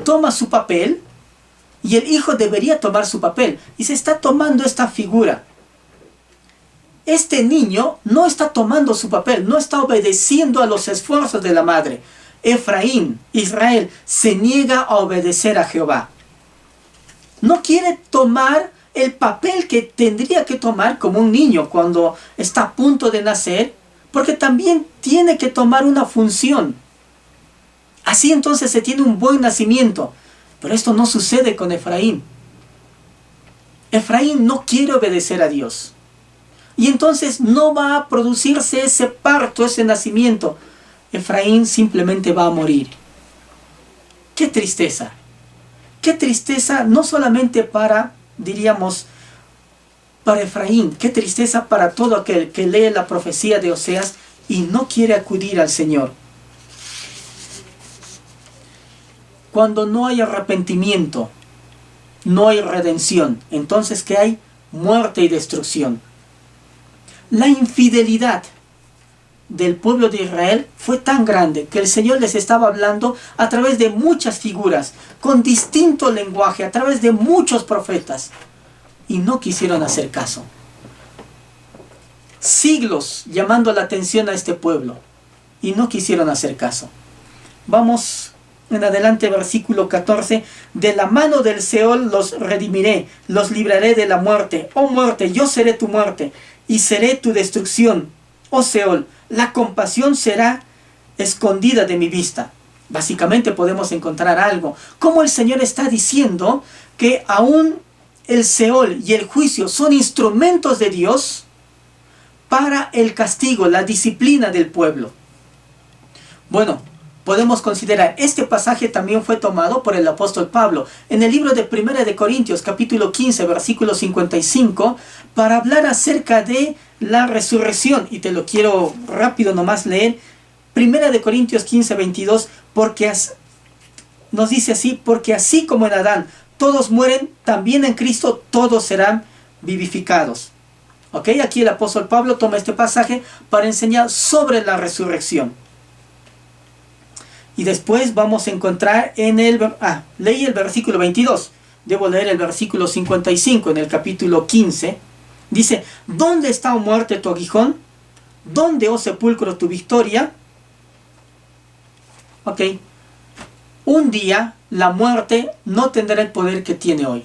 toma su papel y el hijo debería tomar su papel. Y se está tomando esta figura. Este niño no está tomando su papel, no está obedeciendo a los esfuerzos de la madre. Efraín, Israel, se niega a obedecer a Jehová. No quiere tomar el papel que tendría que tomar como un niño cuando está a punto de nacer, porque también tiene que tomar una función. Así entonces se tiene un buen nacimiento. Pero esto no sucede con Efraín. Efraín no quiere obedecer a Dios. Y entonces no va a producirse ese parto, ese nacimiento. Efraín simplemente va a morir. ¡Qué tristeza! ¡Qué tristeza! No solamente para, diríamos, para Efraín, qué tristeza para todo aquel que lee la profecía de Oseas y no quiere acudir al Señor. Cuando no hay arrepentimiento, no hay redención. Entonces, ¿qué hay? Muerte y destrucción. La infidelidad del pueblo de Israel fue tan grande que el Señor les estaba hablando a través de muchas figuras, con distinto lenguaje, a través de muchos profetas, y no quisieron hacer caso. Siglos llamando la atención a este pueblo y no quisieron hacer caso. Vamos en adelante, versículo 14. De la mano del Seol los redimiré, los libraré de la muerte. Oh muerte, yo seré tu muerte y seré tu destrucción. Oh Seol, la compasión será escondida de mi vista. Básicamente podemos encontrar algo. Como el Señor está diciendo que aún el Seol y el juicio son instrumentos de Dios para el castigo, la disciplina del pueblo. Bueno, podemos considerar, este pasaje también fue tomado por el apóstol Pablo en el libro de 1 de Corintios, capítulo 15, versículo 55, para hablar acerca de la resurrección. Y te lo quiero rápido nomás leer. 1 de Corintios 15, 22, porque nos dice así: porque así como en Adán todos mueren, también en Cristo todos serán vivificados. ¿Ok? Aquí el apóstol Pablo toma este pasaje para enseñar sobre la resurrección. Y después vamos a encontrar en leí el versículo 22. Debo leer el versículo 55 en el capítulo 15. Dice: ¿dónde está, oh muerte, tu aguijón? ¿Dónde, oh sepulcro, tu victoria? Ok. Un día la muerte no tendrá el poder que tiene hoy.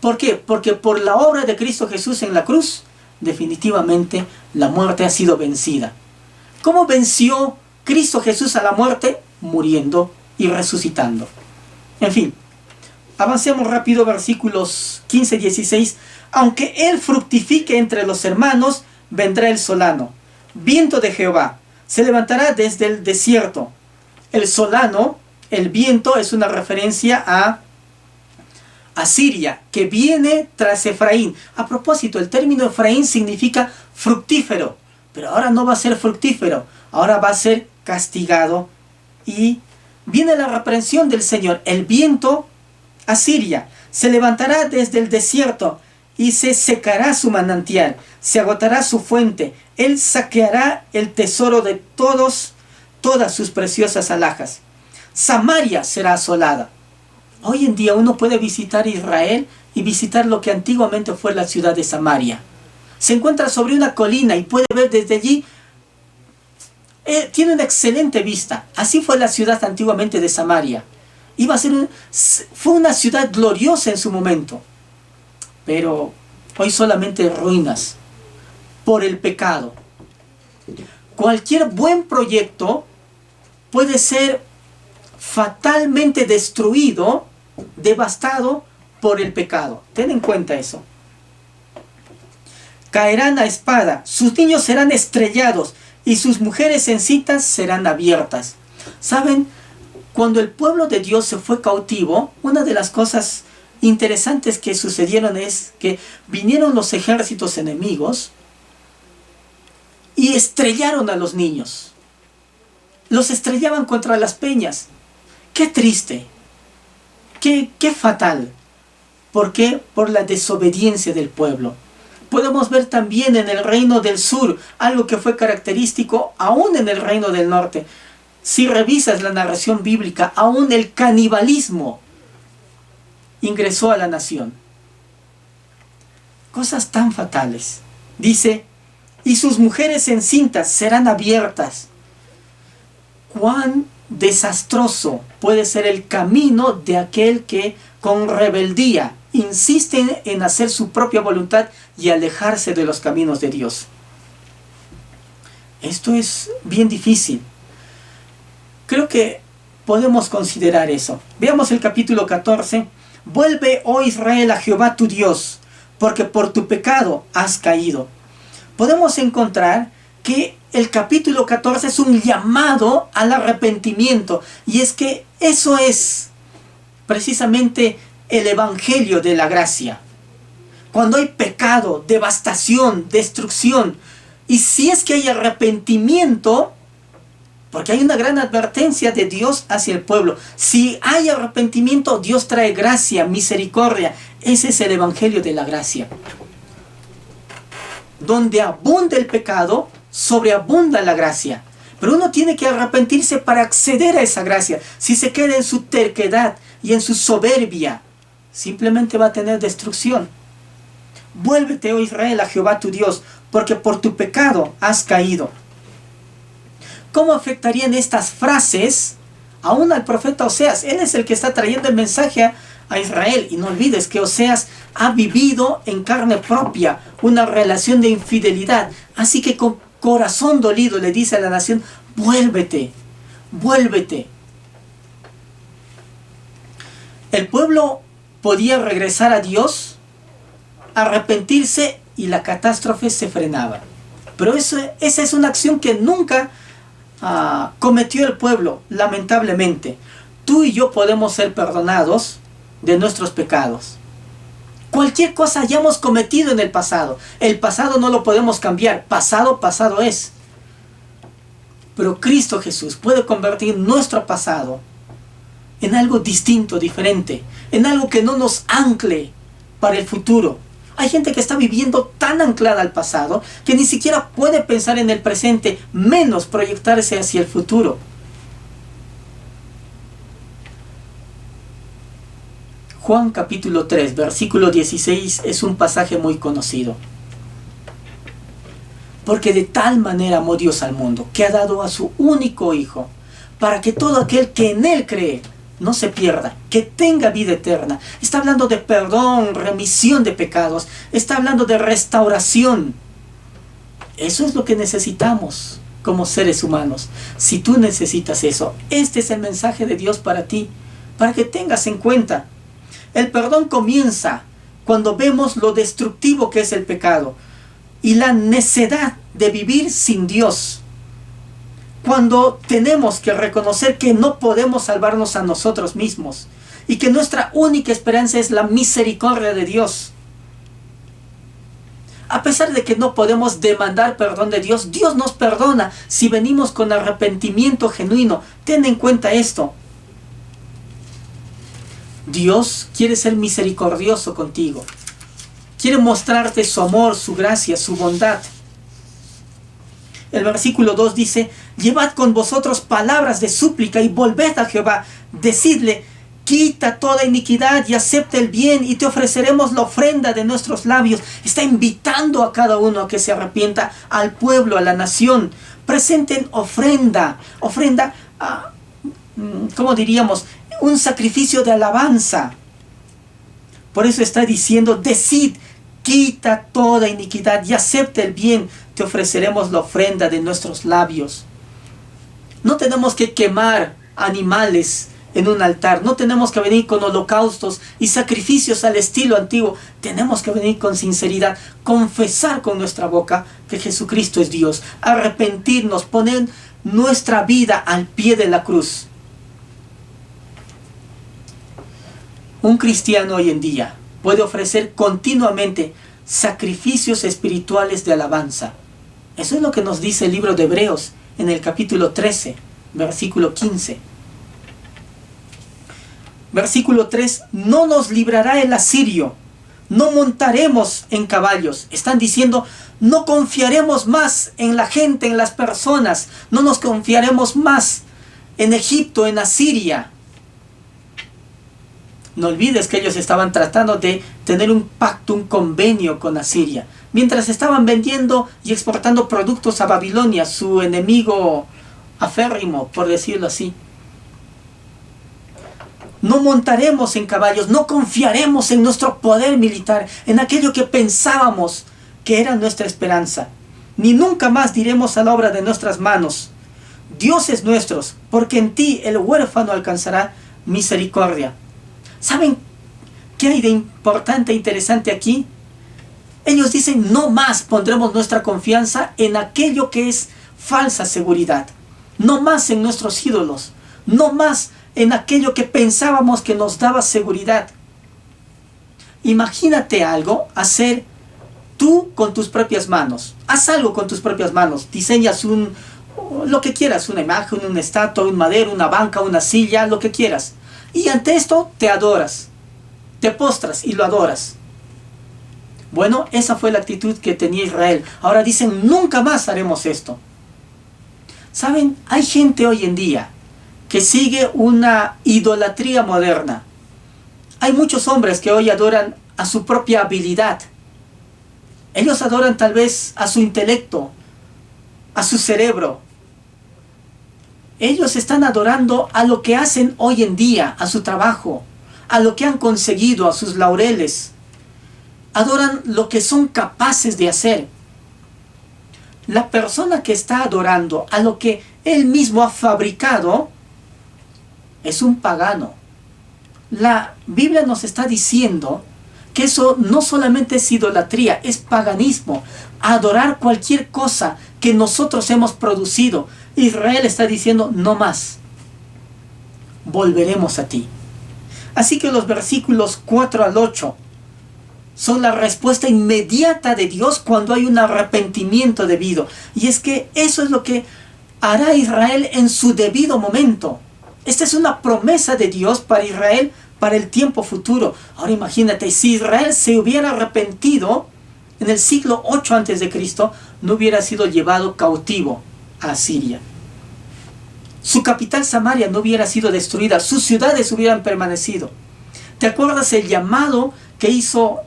¿Por qué? Porque por la obra de Cristo Jesús en la cruz, definitivamente la muerte ha sido vencida. ¿Cómo venció Cristo Jesús a la muerte? Muriendo y resucitando. En fin, avancemos rápido, versículos 15 y 16. Aunque él fructifique entre los hermanos, vendrá el solano, viento de Jehová, se levantará desde el desierto. El solano, el viento, es una referencia a Asiria, que viene tras Efraín. A propósito, el término Efraín significa fructífero, pero ahora no va a ser fructífero, ahora va a ser castigado. Y viene la reprensión del Señor. El viento, Asiria, se levantará desde el desierto y se secará su manantial, se agotará su fuente. Él saqueará el tesoro de todas sus preciosas alhajas. Samaria será asolada. Hoy en día uno puede visitar Israel y visitar lo que antiguamente fue la ciudad de Samaria. Se encuentra sobre una colina y puede ver desde allí. Tiene una excelente vista. Así fue la ciudad antiguamente de Samaria. Fue una ciudad gloriosa en su momento. Pero hoy solamente ruinas por el pecado. Cualquier buen proyecto puede ser fatalmente destruido, devastado por el pecado. Ten en cuenta eso. Caerán a espada, sus niños serán estrellados y sus mujeres encintas serán abiertas. ¿Saben? Cuando el pueblo de Dios se fue cautivo, una de las cosas interesantes que sucedieron es que vinieron los ejércitos enemigos y estrellaron a los niños. Los estrellaban contra las peñas. ¡Qué triste! ¡Qué fatal! ¿Por qué? Por la desobediencia del pueblo. Podemos ver también en el reino del sur algo que fue característico aún en el reino del norte. Si revisas la narración bíblica, aún el canibalismo ingresó a la nación. Cosas tan fatales. Dice: y sus mujeres encintas serán abiertas. Cuán desastroso puede ser el camino de aquel que con rebeldía insiste en hacer su propia voluntad y alejarse de los caminos de Dios. Esto es bien difícil. Creo que podemos considerar eso. Veamos el capítulo 14. Vuelve, oh Israel, a Jehová tu Dios, porque por tu pecado has caído. Podemos encontrar que el capítulo 14 es un llamado al arrepentimiento. Y es que eso es precisamente el evangelio de la gracia. cuando hay pecado, devastación, destrucción, y si es que hay arrepentimiento, porque hay una gran advertencia de Dios hacia el pueblo. Si hay arrepentimiento, Dios trae gracia, misericordia. Ese es el evangelio de la gracia. Donde abunda el pecado, sobreabunda la gracia. Pero uno tiene que arrepentirse para acceder a esa gracia. Si se queda en su terquedad y en su soberbia, simplemente va a tener destrucción. Vuélvete, oh Israel, a Jehová tu Dios, porque por tu pecado has caído. ¿Cómo afectarían estas frases aún al profeta Oseas? Él es el que está trayendo el mensaje a Israel. Y no olvides que Oseas ha vivido en carne propia una relación de infidelidad. Así que con corazón dolido le dice a la nación: vuélvete, vuélvete. El pueblo podía regresar a Dios, arrepentirse y la catástrofe se frenaba. Pero esa es una acción que nunca cometió el pueblo, lamentablemente. Tú y yo podemos ser perdonados de nuestros pecados. Cualquier cosa hayamos cometido en el pasado no lo podemos cambiar. Pasado, pasado es. Pero Cristo Jesús puede convertir nuestro pasado en algo distinto, diferente, en algo que no nos ancle para el futuro. Hay gente que está viviendo tan anclada al pasado que ni siquiera puede pensar en el presente, menos proyectarse hacia el futuro. Juan capítulo 3, versículo 16 es un pasaje muy conocido. Porque de tal manera amó Dios al mundo, que ha dado a su único Hijo, para que todo aquel que en Él cree no se pierda, que tenga vida eterna. Está hablando de perdón, remisión de pecados. Está hablando de restauración. Eso es lo que necesitamos como seres humanos. Si tú necesitas eso, este es el mensaje de Dios para ti, para que tengas en cuenta. El perdón comienza cuando vemos lo destructivo que es el pecado y la necedad de vivir sin Dios. Cuando tenemos que reconocer que no podemos salvarnos a nosotros mismos y que nuestra única esperanza es la misericordia de Dios. A pesar de que no podemos demandar perdón de Dios, Dios nos perdona si venimos con arrepentimiento genuino. Ten en cuenta esto. Dios quiere ser misericordioso contigo. Quiere mostrarte su amor, su gracia, su bondad. El versículo 2 dice: llevad con vosotros palabras de súplica y volved a Jehová. Decidle: quita toda iniquidad y acepta el bien, y te ofreceremos la ofrenda de nuestros labios. Está invitando a cada uno a que se arrepienta, al pueblo, a la nación. Presenten ofrenda. Ofrenda, ¿cómo diríamos? Un sacrificio de alabanza. Por eso está diciendo: decid, quita toda iniquidad y acepta el bien. Te ofreceremos la ofrenda de nuestros labios. No tenemos que quemar animales en un altar. No tenemos que venir con holocaustos y sacrificios al estilo antiguo. Tenemos que venir con sinceridad, confesar con nuestra boca que Jesucristo es Dios, arrepentirnos, poner nuestra vida al pie de la cruz. Un cristiano hoy en día puede ofrecer continuamente sacrificios espirituales de alabanza. Eso es lo que nos dice el libro de Hebreos en el capítulo 13, versículo 15. Versículo 3: no nos librará el asirio, no montaremos en caballos. Están diciendo: no confiaremos más en la gente, en las personas, no nos confiaremos más en Egipto, en Asiria. No olvides que ellos estaban tratando de tener un pacto, un convenio con Asiria, mientras estaban vendiendo y exportando productos a Babilonia, su enemigo aférrimo, por decirlo así. No montaremos en caballos, no confiaremos en nuestro poder militar, en aquello que pensábamos que era nuestra esperanza. Ni nunca más diremos a la obra de nuestras manos: Dios es nuestro, porque en ti el huérfano alcanzará misericordia. ¿Saben qué hay de importante e interesante aquí? Ellos dicen: no más pondremos nuestra confianza en aquello que es falsa seguridad. No más en nuestros ídolos. No más en aquello que pensábamos que nos daba seguridad. Imagínate algo, hacer tú con tus propias manos. Haz algo con tus propias manos. Diseñas lo que quieras, una imagen, una estatua, un madero, una banca, una silla, lo que quieras. Y ante esto te adoras, te postras y lo adoras. Bueno, esa fue la actitud que tenía Israel. Ahora dicen, nunca más haremos esto. ¿Saben? Hay gente hoy en día que sigue una idolatría moderna. Hay muchos hombres que hoy adoran a su propia habilidad. Ellos adoran tal vez a su intelecto, a su cerebro. Ellos están adorando a lo que hacen hoy en día, a su trabajo, a lo que han conseguido, a sus laureles. Adoran lo que son capaces de hacer. La persona que está adorando a lo que él mismo ha fabricado es un pagano. La Biblia nos está diciendo que eso no solamente es idolatría, es paganismo. Adorar cualquier cosa que nosotros hemos producido. Israel está diciendo, no más. Volveremos a ti. Así que los versículos 4 al 8 son la respuesta inmediata de Dios cuando hay un arrepentimiento debido. Y es que eso es lo que hará Israel en su debido momento. Esta es una promesa de Dios para Israel para el tiempo futuro. Ahora imagínate, si Israel se hubiera arrepentido en el siglo 8 a.C., no hubiera sido llevado cautivo a Asiria. Su capital Samaria no hubiera sido destruida, sus ciudades hubieran permanecido. ¿Te acuerdas el llamado que hizo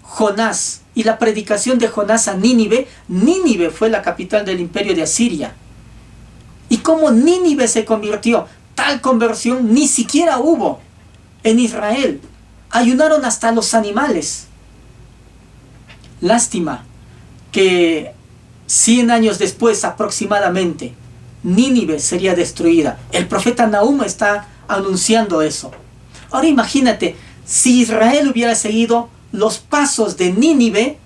Jonás y la predicación de Jonás a Nínive? Nínive fue la capital del imperio de Asiria. ¿Y cómo Nínive se convirtió? Tal conversión ni siquiera hubo en Israel. Ayunaron hasta los animales. Lástima que 100 años después aproximadamente Nínive sería destruida. El profeta Nahum está anunciando eso. Ahora imagínate, si Israel hubiera seguido los pasos de Nínive,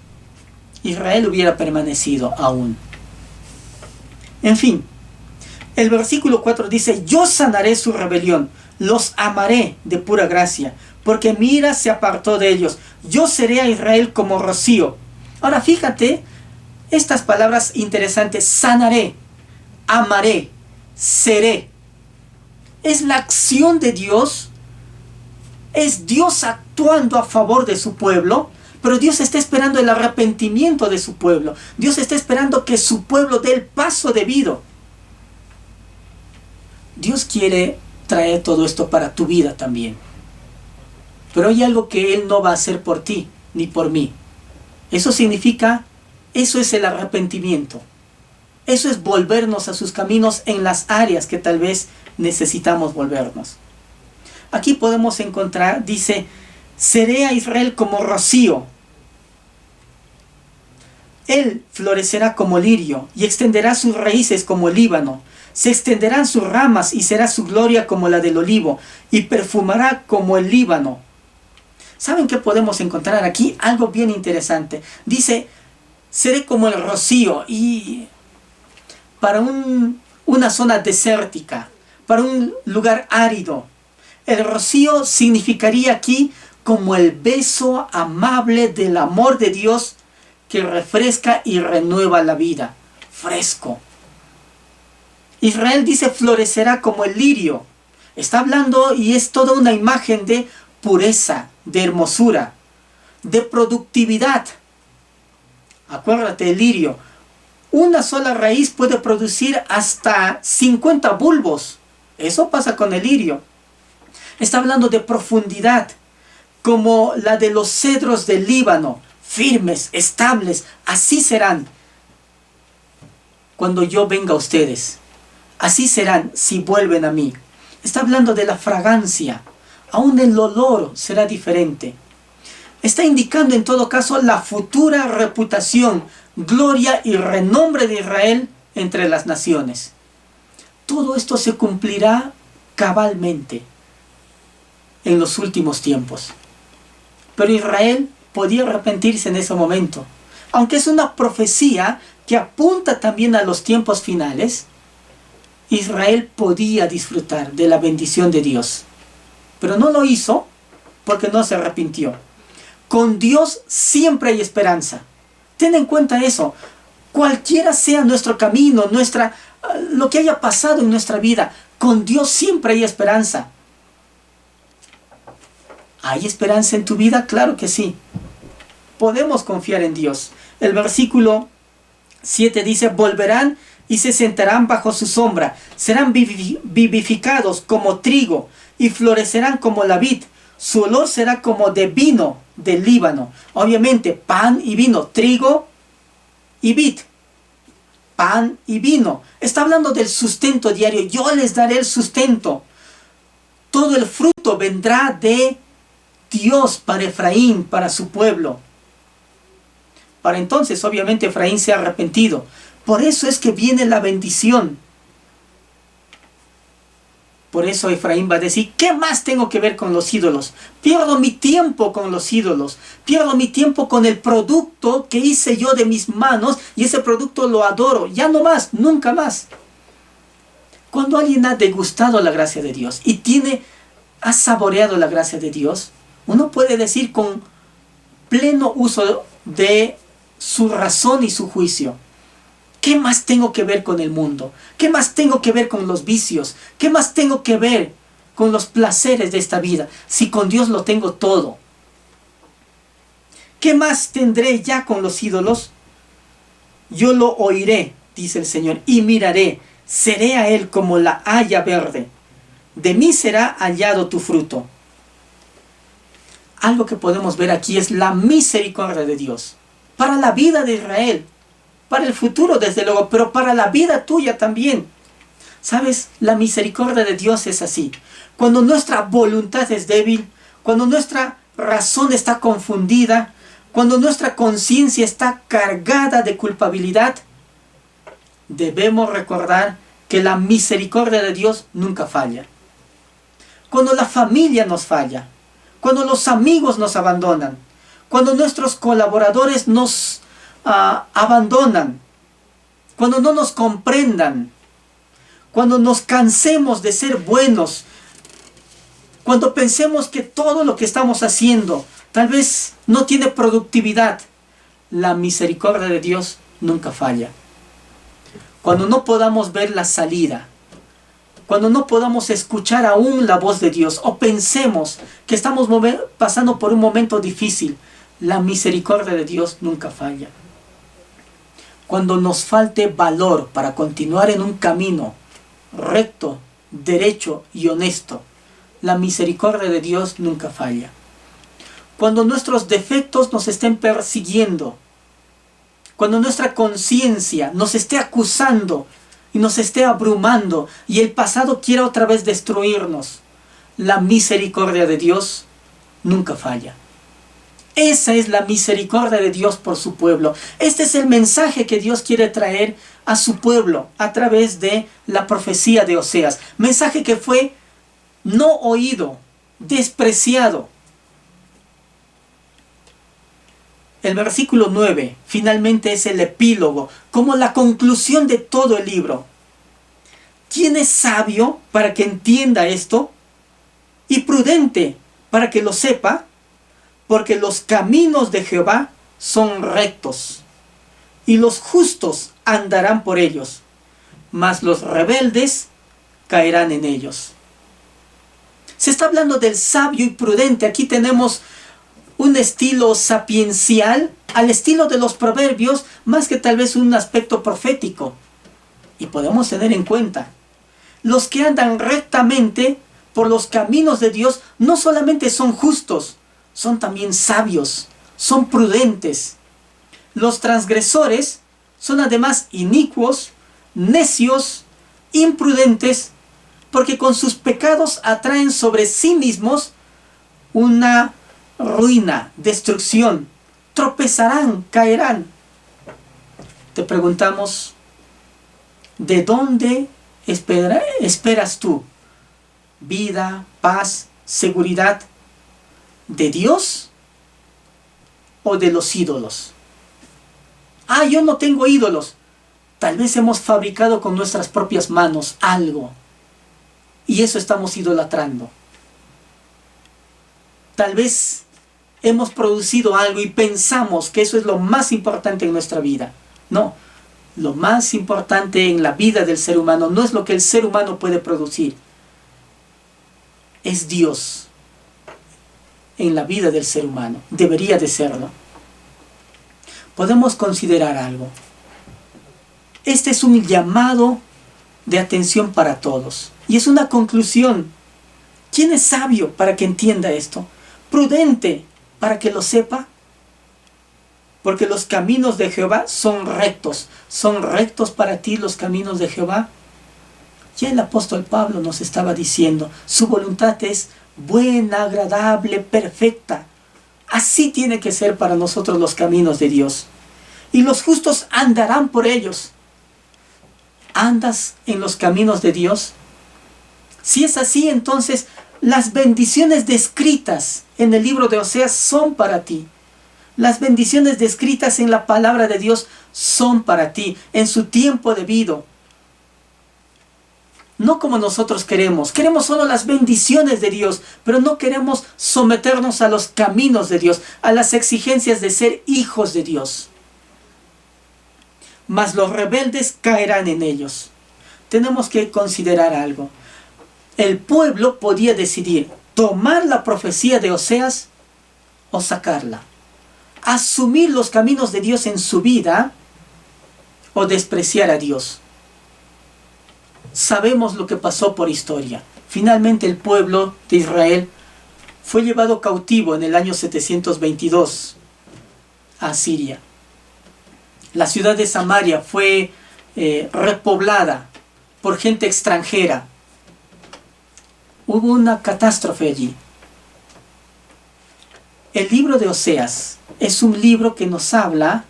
Israel hubiera permanecido aún. En fin, el versículo 4 dice, yo sanaré su rebelión, los amaré de pura gracia, porque mi ira se apartó de ellos. Yo seré a Israel como rocío. Ahora fíjate, estas palabras interesantes, sanaré, amaré, seré. Es la acción de Dios. Es Dios actuando a favor de su pueblo, pero Dios está esperando el arrepentimiento de su pueblo. Dios está esperando que su pueblo dé el paso debido. Dios quiere traer todo esto para tu vida también. Pero hay algo que Él no va a hacer por ti, ni por mí. Eso significa, eso es el arrepentimiento. Eso es volvernos a sus caminos en las áreas que tal vez necesitamos volvernos. Aquí podemos encontrar, dice, seré a Israel como rocío. Él florecerá como lirio y extenderá sus raíces como el Líbano. Se extenderán sus ramas y será su gloria como la del olivo y perfumará como el Líbano. ¿Saben qué podemos encontrar aquí? Algo bien interesante. Dice, seré como el rocío, y para una zona desértica, para un lugar árido. El rocío significaría aquí como el beso amable del amor de Dios que refresca y renueva la vida. Fresco. Israel dice florecerá como el lirio. Está hablando y es toda una imagen de pureza, de hermosura, de productividad. Acuérdate, el lirio. Una sola raíz puede producir hasta 50 bulbos. Eso pasa con el lirio. Está hablando de profundidad, como la de los cedros del Líbano, firmes, estables. Así serán cuando yo venga a ustedes. Así serán si vuelven a mí. Está hablando de la fragancia. Aún el olor será diferente. Está indicando en todo caso la futura reputación, gloria y renombre de Israel entre las naciones. Todo esto se cumplirá cabalmente en los últimos tiempos. Pero Israel podía arrepentirse en ese momento. Aunque es una profecía que apunta también a los tiempos finales, Israel podía disfrutar de la bendición de Dios. Pero no lo hizo porque no se arrepintió. Con Dios siempre hay esperanza. Ten en cuenta eso. Cualquiera sea nuestro camino, lo que haya pasado en nuestra vida, con Dios siempre hay esperanza. ¿Hay esperanza en tu vida? Claro que sí. Podemos confiar en Dios. El versículo 7 dice: volverán y se sentarán bajo su sombra, serán vivificados como trigo y florecerán como la vid. Su olor será como de vino del Líbano. Obviamente, pan y vino, trigo y vid. Pan y vino. Está hablando del sustento diario. Yo les daré el sustento. Todo el fruto vendrá de Dios para Efraín, para su pueblo. Para entonces, obviamente, Efraín se ha arrepentido. Por eso es que viene la bendición. Por eso Efraín va a decir: ¿qué más tengo que ver con los ídolos? Pierdo mi tiempo con los ídolos. Pierdo mi tiempo con el producto que hice yo de mis manos, y ese producto lo adoro. Ya no más, nunca más. Cuando alguien ha degustado la gracia de Dios y ha saboreado la gracia de Dios, uno puede decir con pleno uso de su razón y su juicio: ¿qué más tengo que ver con el mundo? ¿Qué más tengo que ver con los vicios? ¿Qué más tengo que ver con los placeres de esta vida? Si con Dios lo tengo todo. ¿Qué más tendré ya con los ídolos? Yo lo oiré, dice el Señor, y miraré. Seré a él como la haya verde. De mí será hallado tu fruto. Algo que podemos ver aquí es la misericordia de Dios para la vida de Israel, para el futuro desde luego, pero para la vida tuya también. ¿Sabes? La misericordia de Dios es así. Cuando nuestra voluntad es débil, cuando nuestra razón está confundida, cuando nuestra conciencia está cargada de culpabilidad, debemos recordar que la misericordia de Dios nunca falla. Cuando la familia nos falla, cuando los amigos nos abandonan, cuando nuestros colaboradores nos abandonan, cuando no nos comprendan, cuando nos cansemos de ser buenos, cuando pensemos que todo lo que estamos haciendo tal vez no tiene productividad, la misericordia de Dios nunca falla. Cuando no podamos ver la salida, cuando no podamos escuchar aún la voz de Dios, o pensemos que estamos pasando por un momento difícil, la misericordia de Dios nunca falla. Cuando nos falte valor para continuar en un camino recto, derecho y honesto, la misericordia de Dios nunca falla. Cuando nuestros defectos nos estén persiguiendo, cuando nuestra conciencia nos esté acusando y nos esté abrumando y el pasado quiera otra vez destruirnos, la misericordia de Dios nunca falla. Esa es la misericordia de Dios por su pueblo. Este es el mensaje que Dios quiere traer a su pueblo a través de la profecía de Oseas. Mensaje que fue no oído, despreciado. El versículo 9 finalmente es el epílogo, como la conclusión de todo el libro. ¿Quién es sabio para que entienda esto? Y prudente para que lo sepa, porque los caminos de Jehová son rectos, y los justos andarán por ellos, mas los rebeldes caerán en ellos. Se está hablando del sabio y prudente. Aquí tenemos un estilo sapiencial, al estilo de los proverbios, más que tal vez un aspecto profético. Y podemos tener en cuenta, los que andan rectamente por los caminos de Dios, no solamente son justos, son también sabios, son prudentes. Los transgresores son además inicuos, necios, imprudentes, porque con sus pecados atraen sobre sí mismos una ruina, destrucción. Tropezarán, caerán. Te preguntamos, ¿de dónde esperas tú vida, paz, seguridad? ¿De Dios o de los ídolos? Yo no tengo ídolos. Tal vez hemos fabricado con nuestras propias manos algo, y eso estamos idolatrando. Tal vez hemos producido algo y pensamos que eso es lo más importante en nuestra vida. No, lo más importante en la vida del ser humano no es lo que el ser humano puede producir. Es Dios en la vida del ser humano. Debería de serlo. Podemos considerar algo. Este es un llamado de atención para todos. Y es una conclusión. ¿Quién es sabio para que entienda esto? ¿Prudente para que lo sepa? Porque los caminos de Jehová son rectos. ¿Son rectos para ti los caminos de Jehová? Ya el apóstol Pablo nos estaba diciendo, su voluntad es buena, agradable, perfecta. Así tiene que ser para nosotros los caminos de Dios. Y los justos andarán por ellos. ¿Andas en los caminos de Dios? Si es así, entonces las bendiciones descritas en el libro de Oseas son para ti. Las bendiciones descritas en la palabra de Dios son para ti, en su tiempo debido. No como nosotros queremos. Queremos solo las bendiciones de Dios, pero no queremos someternos a los caminos de Dios, a las exigencias de ser hijos de Dios. Mas los rebeldes caerán en ellos. Tenemos que considerar algo. El pueblo podía decidir tomar la profecía de Oseas o sacarla. Asumir los caminos de Dios en su vida o despreciar a Dios. Sabemos lo que pasó por historia. Finalmente el pueblo de Israel fue llevado cautivo en el año 722 a Siria. La ciudad de Samaria fue repoblada por gente extranjera. Hubo una catástrofe allí. El libro de Oseas es un libro que nos habla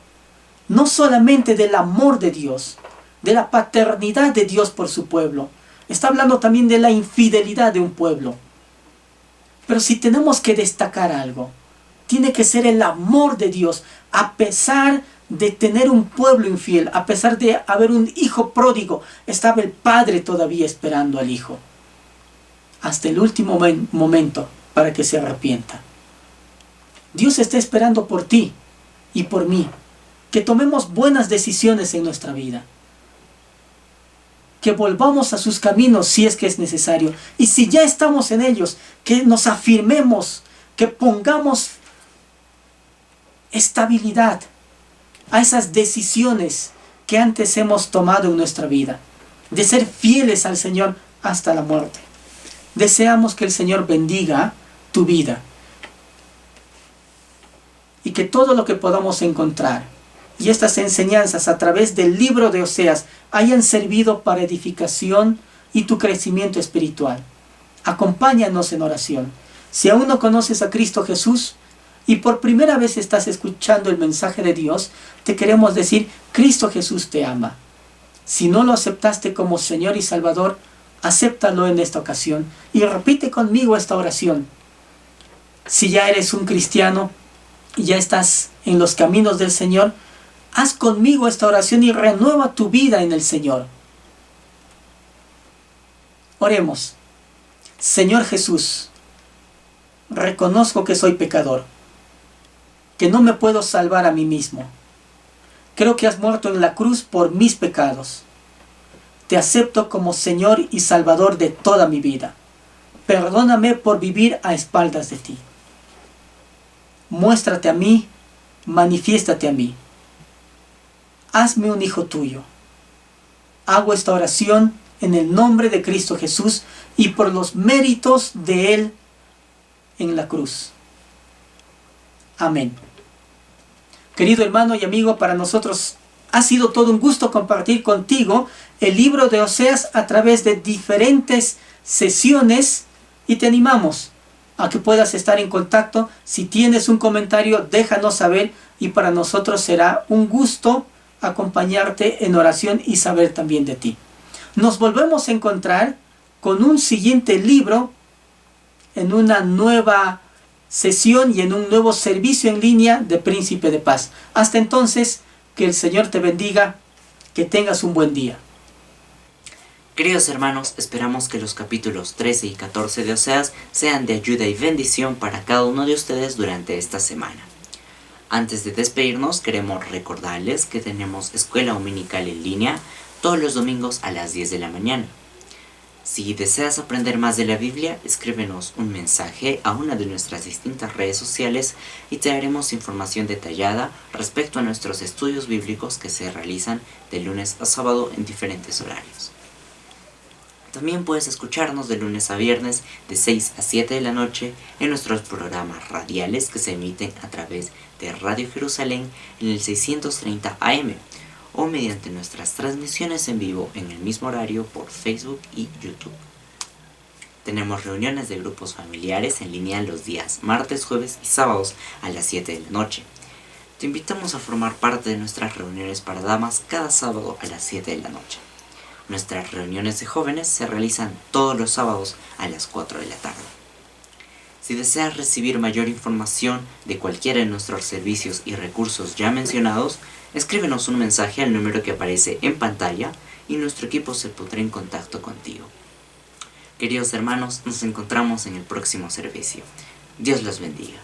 no solamente del amor de Dios, de la paternidad de Dios por su pueblo. Está hablando también de la infidelidad de un pueblo. Pero si tenemos que destacar algo, tiene que ser el amor de Dios, a pesar de tener un pueblo infiel, a pesar de haber un hijo pródigo, estaba el padre todavía esperando al hijo, hasta el último momento para que se arrepienta. Dios está esperando por ti y por mí, que tomemos buenas decisiones en nuestra vida, que volvamos a sus caminos si es que es necesario, y si ya estamos en ellos, que nos afirmemos, que pongamos estabilidad a esas decisiones que antes hemos tomado en nuestra vida, de ser fieles al Señor hasta la muerte. Deseamos que el Señor bendiga tu vida y que todo lo que podamos encontrar y estas enseñanzas a través del libro de Oseas hayan servido para edificación y tu crecimiento espiritual. Acompáñanos en oración. Si aún no conoces a Cristo Jesús y por primera vez estás escuchando el mensaje de Dios, te queremos decir, Cristo Jesús te ama. Si no lo aceptaste como Señor y Salvador, acéptalo en esta ocasión y repite conmigo esta oración. Si ya eres un cristiano y ya estás en los caminos del Señor, haz conmigo esta oración y renueva tu vida en el Señor. Oremos. Señor Jesús, reconozco que soy pecador, que no me puedo salvar a mí mismo. Creo que has muerto en la cruz por mis pecados. Te acepto como Señor y Salvador de toda mi vida. Perdóname por vivir a espaldas de ti. Muéstrate a mí, manifiéstate a mí. Hazme un hijo tuyo. Hago esta oración en el nombre de Cristo Jesús y por los méritos de Él en la cruz. Amén. Querido hermano y amigo, para nosotros ha sido todo un gusto compartir contigo el libro de Oseas a través de diferentes sesiones y te animamos a que puedas estar en contacto. Si tienes un comentario, déjanos saber y para nosotros será un gusto acompañarte en oración y saber también de ti. Nos volvemos a encontrar con un siguiente libro en una nueva sesión y en un nuevo servicio en línea de Príncipe de Paz. Hasta entonces, que el Señor te bendiga, que tengas un buen día. Queridos hermanos, esperamos que los capítulos 13 y 14 de Oseas sean de ayuda y bendición para cada uno de ustedes durante esta semana. Antes de despedirnos, queremos recordarles que tenemos escuela dominical en línea todos los domingos a las 10 de la mañana. Si deseas aprender más de la Biblia, escríbenos un mensaje a una de nuestras distintas redes sociales y te daremos información detallada respecto a nuestros estudios bíblicos que se realizan de lunes a sábado en diferentes horarios. También puedes escucharnos de lunes a viernes de 6 a 7 de la noche en nuestros programas radiales que se emiten a través de Radio Jerusalén en el 630 AM o mediante nuestras transmisiones en vivo en el mismo horario por Facebook y YouTube. Tenemos reuniones de grupos familiares en línea los días martes, jueves y sábados a las 7 de la noche. Te invitamos a formar parte de nuestras reuniones para damas cada sábado a las 7 de la noche. Nuestras reuniones de jóvenes se realizan todos los sábados a las 4 de la tarde. Si deseas recibir mayor información de cualquiera de nuestros servicios y recursos ya mencionados, escríbenos un mensaje al número que aparece en pantalla y nuestro equipo se pondrá en contacto contigo. Queridos hermanos, nos encontramos en el próximo servicio. Dios los bendiga.